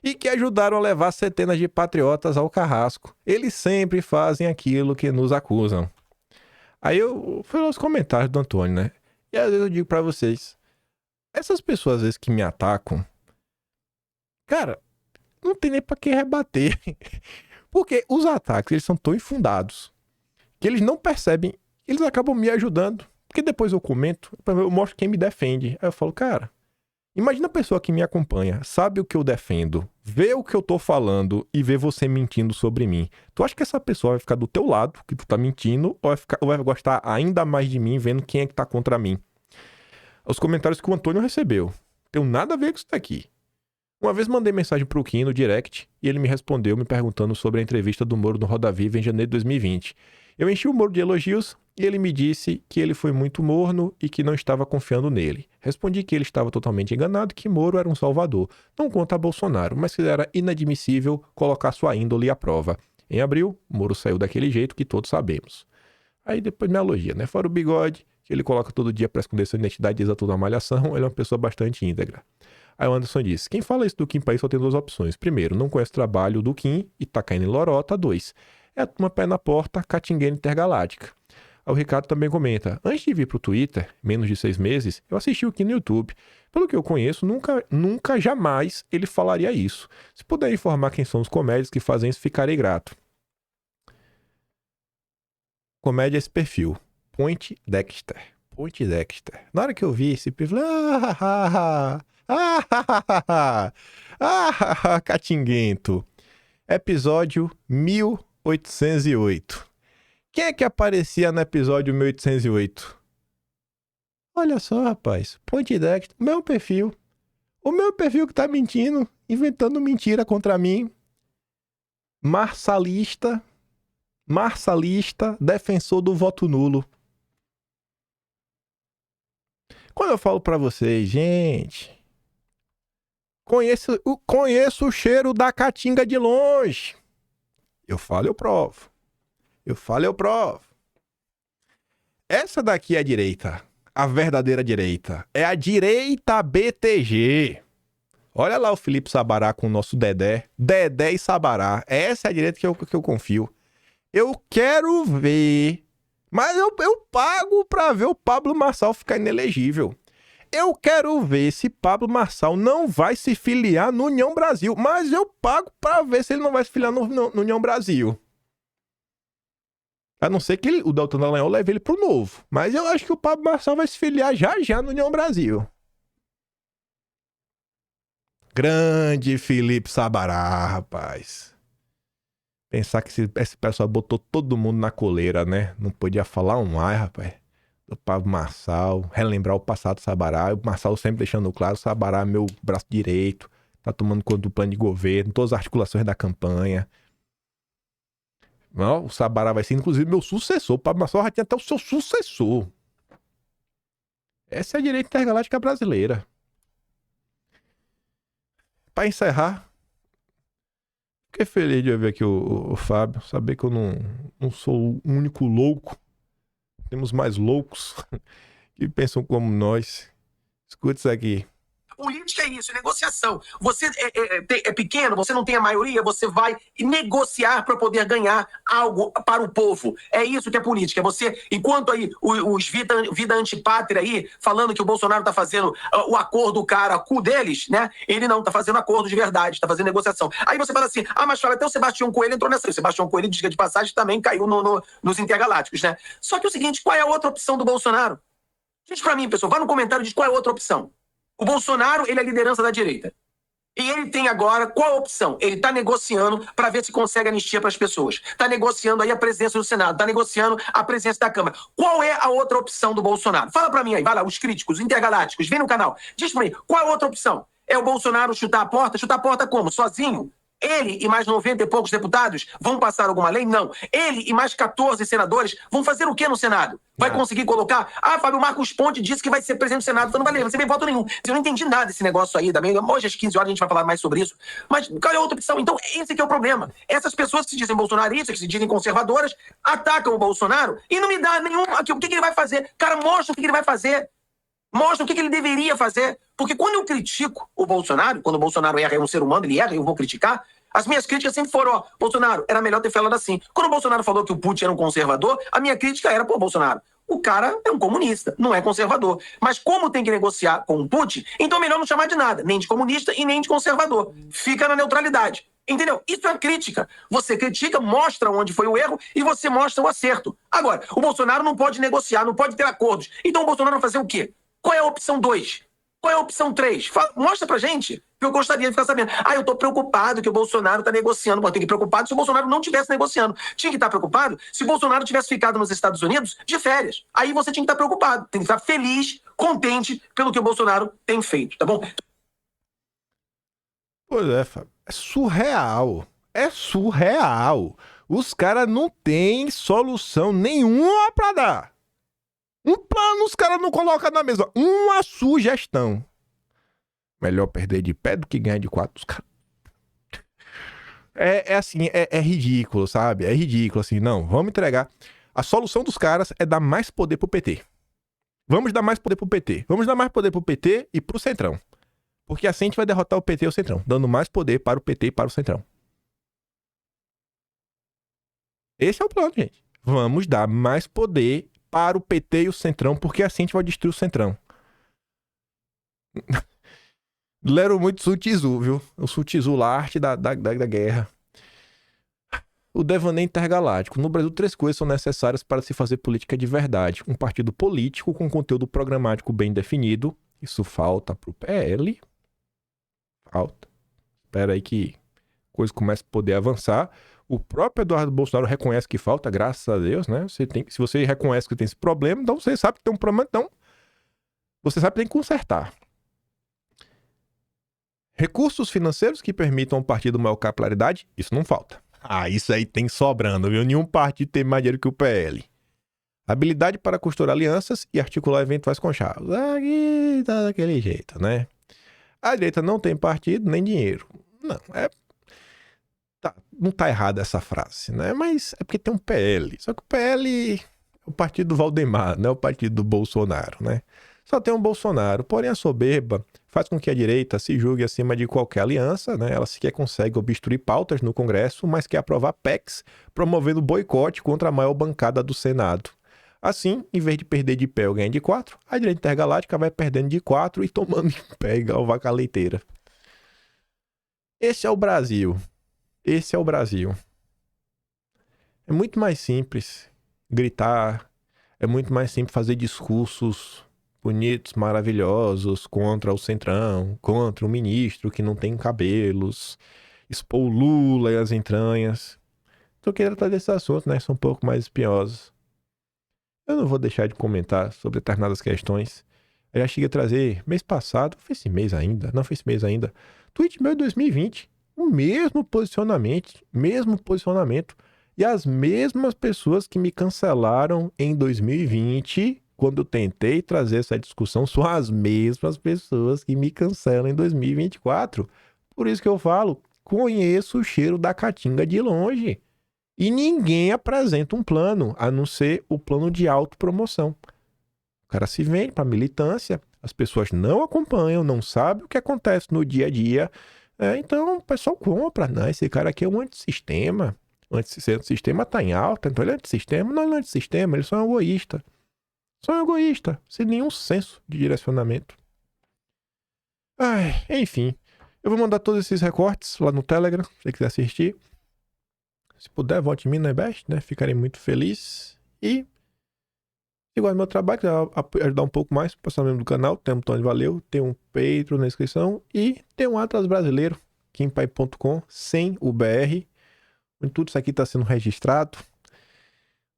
e que ajudaram a levar centenas de patriotas ao carrasco. Eles sempre fazem aquilo que nos acusam. Aí eu fui aos comentários do Antônio, né? E às vezes eu digo pra vocês, essas pessoas às vezes que me atacam, cara, não tem nem pra que rebater. Porque os ataques, eles são tão infundados que eles não percebem, eles acabam me ajudando. Porque depois eu comento, eu mostro quem me defende. Aí eu falo, cara, imagina a pessoa que me acompanha, sabe o que eu defendo, vê o que eu tô falando e vê você mentindo sobre mim. Tu acha que essa pessoa vai ficar do teu lado, que tu tá mentindo, ou vai gostar ainda mais de mim, vendo quem é que tá contra mim? Os comentários que o Antônio recebeu. Tem nada a ver com isso daqui. Uma vez mandei mensagem pro Kim no direct e ele me respondeu me perguntando sobre a entrevista do Moro no Roda Viva em janeiro de 2020. Eu enchi o Moro de elogios e ele me disse que ele foi muito morno e que não estava confiando nele. Respondi que ele estava totalmente enganado, que Moro era um salvador, não contra Bolsonaro, mas que era inadmissível colocar sua índole à prova. Em abril, Moro saiu daquele jeito que todos sabemos. Aí depois me elogia, né? Fora o bigode, que ele coloca todo dia para esconder sua identidade e diz a toda a malhação, ele é uma pessoa bastante íntegra. Aí o Anderson disse, quem fala isso do Kim País só tem duas opções. Primeiro, não conhece o trabalho do Kim e tá caindo em lorota. 2, é uma pé na porta, catingueira intergaláctica. Aí o Ricardo também comenta, antes de vir pro Twitter, menos de 6 meses, eu assisti o Kim no YouTube. Pelo que eu conheço, nunca, jamais ele falaria isso. Se puder informar quem são os comédias que fazem isso, ficarei grato. Comédia esse perfil, Point Dexter. Na hora que eu vi esse perfil, catinguento. Episódio 1808. Quem é que aparecia no episódio 1808? Olha só, rapaz. Point Dexter, meu perfil. O meu perfil que tá mentindo, inventando mentira contra mim. Marsalista, defensor do voto nulo. Quando eu falo pra vocês, gente, conheço o cheiro da caatinga de longe. Eu falo, eu provo. Essa daqui é a direita. A verdadeira direita. É a direita BTG. Olha lá o Felipe Sabará com o nosso Dedé. Dedé e Sabará. Essa é a direita que eu confio. Eu quero ver. Mas eu pago pra ver o Pablo Marçal ficar inelegível. Eu quero ver se Pablo Marçal não vai se filiar no União Brasil. Mas eu pago pra ver se ele não vai se filiar no União Brasil. A não ser que o Deltan Dallagnol leve ele pro Novo. Mas eu acho que o Pablo Marçal vai se filiar já no União Brasil. Grande Felipe Sabará, rapaz. Pensar que esse pessoal botou todo mundo na coleira, né? Não podia falar um ai, rapaz. Do Pablo Marçal, relembrar o passado do Sabará. O Marçal sempre deixando claro, o Sabará é meu braço direito, tá tomando conta do plano de governo, todas as articulações da campanha. Não, o Sabará vai ser, inclusive, meu sucessor. O Pablo Marçal já tinha até o seu sucessor. Essa é a direita intergaláctica brasileira. Para encerrar, Fiquei feliz de ver aqui o Fábio, saber que eu não sou o único louco. Temos mais loucos que pensam como nós. Escuta isso aqui. Política é isso, é negociação. Você é pequeno, você não tem a maioria, você vai negociar para poder ganhar algo para o povo. É isso que é política. Você, enquanto aí os vida antipátria aí, falando que o Bolsonaro tá fazendo o acordo, o cara, cu deles, né? Ele não, tá fazendo acordo de verdade, tá fazendo negociação. Aí você fala assim, mas Fábio, até o Sebastião Coelho entrou nessa. O Sebastião Coelho, diga de passagem, também caiu nos Intergalácticos, né? Só que é o seguinte, qual é a outra opção do Bolsonaro? Diz pra mim, pessoal, vai no comentário e diz qual é a outra opção. O Bolsonaro, ele é a liderança da direita. E ele tem agora, qual a opção? Ele está negociando para ver se consegue anistia para as pessoas. Está negociando aí a presença do Senado, está negociando a presença da Câmara. Qual é a outra opção do Bolsonaro? Fala para mim aí, vai lá, os críticos, os intergalácticos, vem no canal. Diz para mim, qual é a outra opção? É o Bolsonaro chutar a porta? Chutar a porta como? Sozinho? Ele e mais 90 e poucos deputados vão passar alguma lei? Não. Ele e mais 14 senadores vão fazer o quê no Senado? Vai conseguir colocar? Fábio Marcos Ponte disse que vai ser presidente do Senado. Então não vai ler, não tem voto nenhum. Eu não entendi nada desse negócio aí também. Hoje às 15 horas a gente vai falar mais sobre isso. Mas qual é a outra opção? Então esse que é o problema. Essas pessoas que se dizem bolsonaristas, que se dizem conservadoras, atacam o Bolsonaro e não me dá nenhum... O que ele vai fazer? Cara, mostra o que ele vai fazer. Mostra o que ele deveria fazer. Porque quando eu critico o Bolsonaro, quando o Bolsonaro erra, é um ser humano, ele erra, eu vou criticar, as minhas críticas sempre foram, Bolsonaro, era melhor ter falado assim. Quando o Bolsonaro falou que o Putin era um conservador, a minha crítica era, Bolsonaro, o cara é um comunista, não é conservador. Mas como tem que negociar com o Putin, então é melhor não chamar de nada, nem de comunista e nem de conservador. Fica na neutralidade. Entendeu? Isso é crítica. Você critica, mostra onde foi o erro e você mostra o acerto. Agora, o Bolsonaro não pode negociar, não pode ter acordos. Então o Bolsonaro vai fazer o quê? Qual é a opção 2? Qual é a opção 3? Mostra pra gente, que eu gostaria de ficar sabendo. Eu tô preocupado que o Bolsonaro tá negociando. Tem que ir preocupado se o Bolsonaro não estivesse negociando. Tinha que estar preocupado se o Bolsonaro tivesse ficado nos Estados Unidos de férias. Aí você tinha que estar preocupado. Tem que estar feliz, contente pelo que o Bolsonaro tem feito, tá bom? Pois é, Fábio. É surreal. É surreal. Os caras não têm solução nenhuma pra dar. Um plano os caras não colocam na mesa. Uma sugestão. Melhor perder de pé do que ganhar de 4 dos caras. É ridículo, sabe? É ridículo, assim. Não, vamos entregar. A solução dos caras é dar mais poder pro PT. Vamos dar mais poder pro PT. Vamos dar mais poder pro PT e pro Centrão. Porque assim a gente vai derrotar o PT e o Centrão. Dando mais poder para o PT e para o Centrão. Esse é o plano, gente. Vamos dar mais poder para o PT e o Centrão, porque assim a gente vai destruir o Centrão. Leram muito Sun Tzu, viu? O Sun Tzu lá, a arte da guerra. O devaneio intergaláctico. No Brasil, 3 coisas são necessárias para se fazer política de verdade. Um partido político com conteúdo programático bem definido. Isso falta pro PL. Falta. Espera aí que a coisa comece a poder avançar. O próprio Eduardo Bolsonaro reconhece que falta, graças a Deus, né? Se você reconhece que tem esse problema, então você sabe que tem um problema, então você sabe que tem que consertar. Recursos financeiros que permitam ao partido maior capilaridade, isso não falta. Isso aí tem sobrando, viu? Nenhum partido tem mais dinheiro que o PL. Habilidade para costurar alianças e articular eventuais conchavos. Aqui tá daquele jeito, né? A direita não tem partido nem dinheiro. Não, não tá errada essa frase, né? Mas é porque tem um PL. Só que o PL é o partido do Valdemar, não é o partido do Bolsonaro, né? Só tem um Bolsonaro. Porém, a soberba faz com que a direita se julgue acima de qualquer aliança, né? Ela sequer consegue obstruir pautas no Congresso, mas quer aprovar PECs, promovendo boicote contra a maior bancada do Senado. Assim, em vez de perder de pé ou ganhar de 4, a direita intergaláctica vai perdendo de 4 e tomando em pé igual vaca leiteira. Esse é o Brasil. Esse é o Brasil. É muito mais simples gritar, é muito mais simples fazer discursos bonitos, maravilhosos contra o Centrão, contra o ministro que não tem cabelos, expor o Lula e as entranhas. Tô querendo tratar desses assuntos, né? São um pouco mais espinhosos. Eu não vou deixar de comentar sobre determinadas questões. Eu já cheguei a trazer mês passado, foi esse mês ainda, não foi esse mês ainda, tweet meu de 2020. O mesmo posicionamento e as mesmas pessoas que me cancelaram em 2020, quando eu tentei trazer essa discussão, são as mesmas pessoas que me cancelam em 2024. Por isso que eu falo, conheço o cheiro da caatinga de longe. E ninguém apresenta um plano, a não ser o plano de autopromoção. O cara se vende para militância, as pessoas não acompanham, não sabem o que acontece no dia a dia. Então o pessoal compra, né? Esse cara aqui é um antissistema. O antissistema está em alta, então ele é antissistema. Não, ele não é antissistema, ele só é um egoísta. Só um egoísta, sem nenhum senso de direcionamento. Enfim, eu vou mandar todos esses recortes lá no Telegram, se você quiser assistir. Se puder, vote em mim, né, Best, né? Ficarei muito feliz. E se gosta do meu trabalho, quiser ajudar um pouco mais, passar membro do canal, tem um Tony Valeu, tem um Patreon na descrição e tem um Atlas Brasileiro, kimpai.com, sem o BR, onde tudo isso aqui está sendo registrado.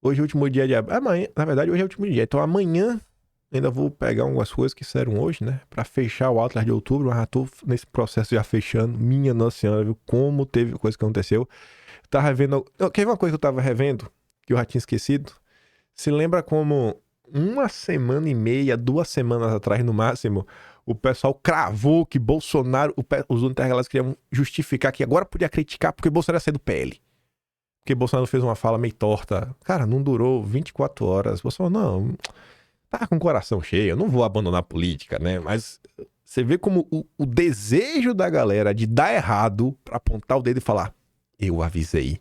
Hoje é o último dia de amanhã, na verdade, hoje é o último dia. Então amanhã ainda vou pegar algumas coisas que saíram hoje, né? Pra fechar o Atlas de outubro. Mas já tô nesse processo já fechando. Minha Nossa Senhora, viu? Como teve coisa que aconteceu. Tava revendo. Quer ver uma coisa que eu tava revendo? Que eu já tinha esquecido? Se lembra como 1 semana e meia, 2 semanas atrás no máximo, o pessoal cravou que Bolsonaro, os intergalácticos queriam justificar que agora podia criticar porque Bolsonaro ia sair do PL. Porque Bolsonaro fez uma fala meio torta. Cara, não durou 24 horas. Bolsonaro, não, tá com o coração cheio, eu não vou abandonar a política, né? Mas você vê como o desejo da galera de dar errado pra apontar o dedo e falar, eu avisei.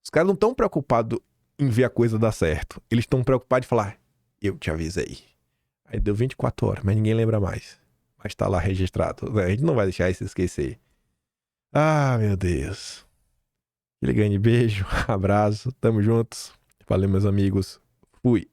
Os caras não estão preocupados em ver a coisa dar certo. Eles estão preocupados em falar, eu te avisei. Aí deu 24 horas, mas ninguém lembra mais. Mas tá lá registrado. A gente não vai deixar isso esquecer. Ah, meu Deus. Aquele grande beijo, abraço, tamo juntos. Valeu, meus amigos. Fui.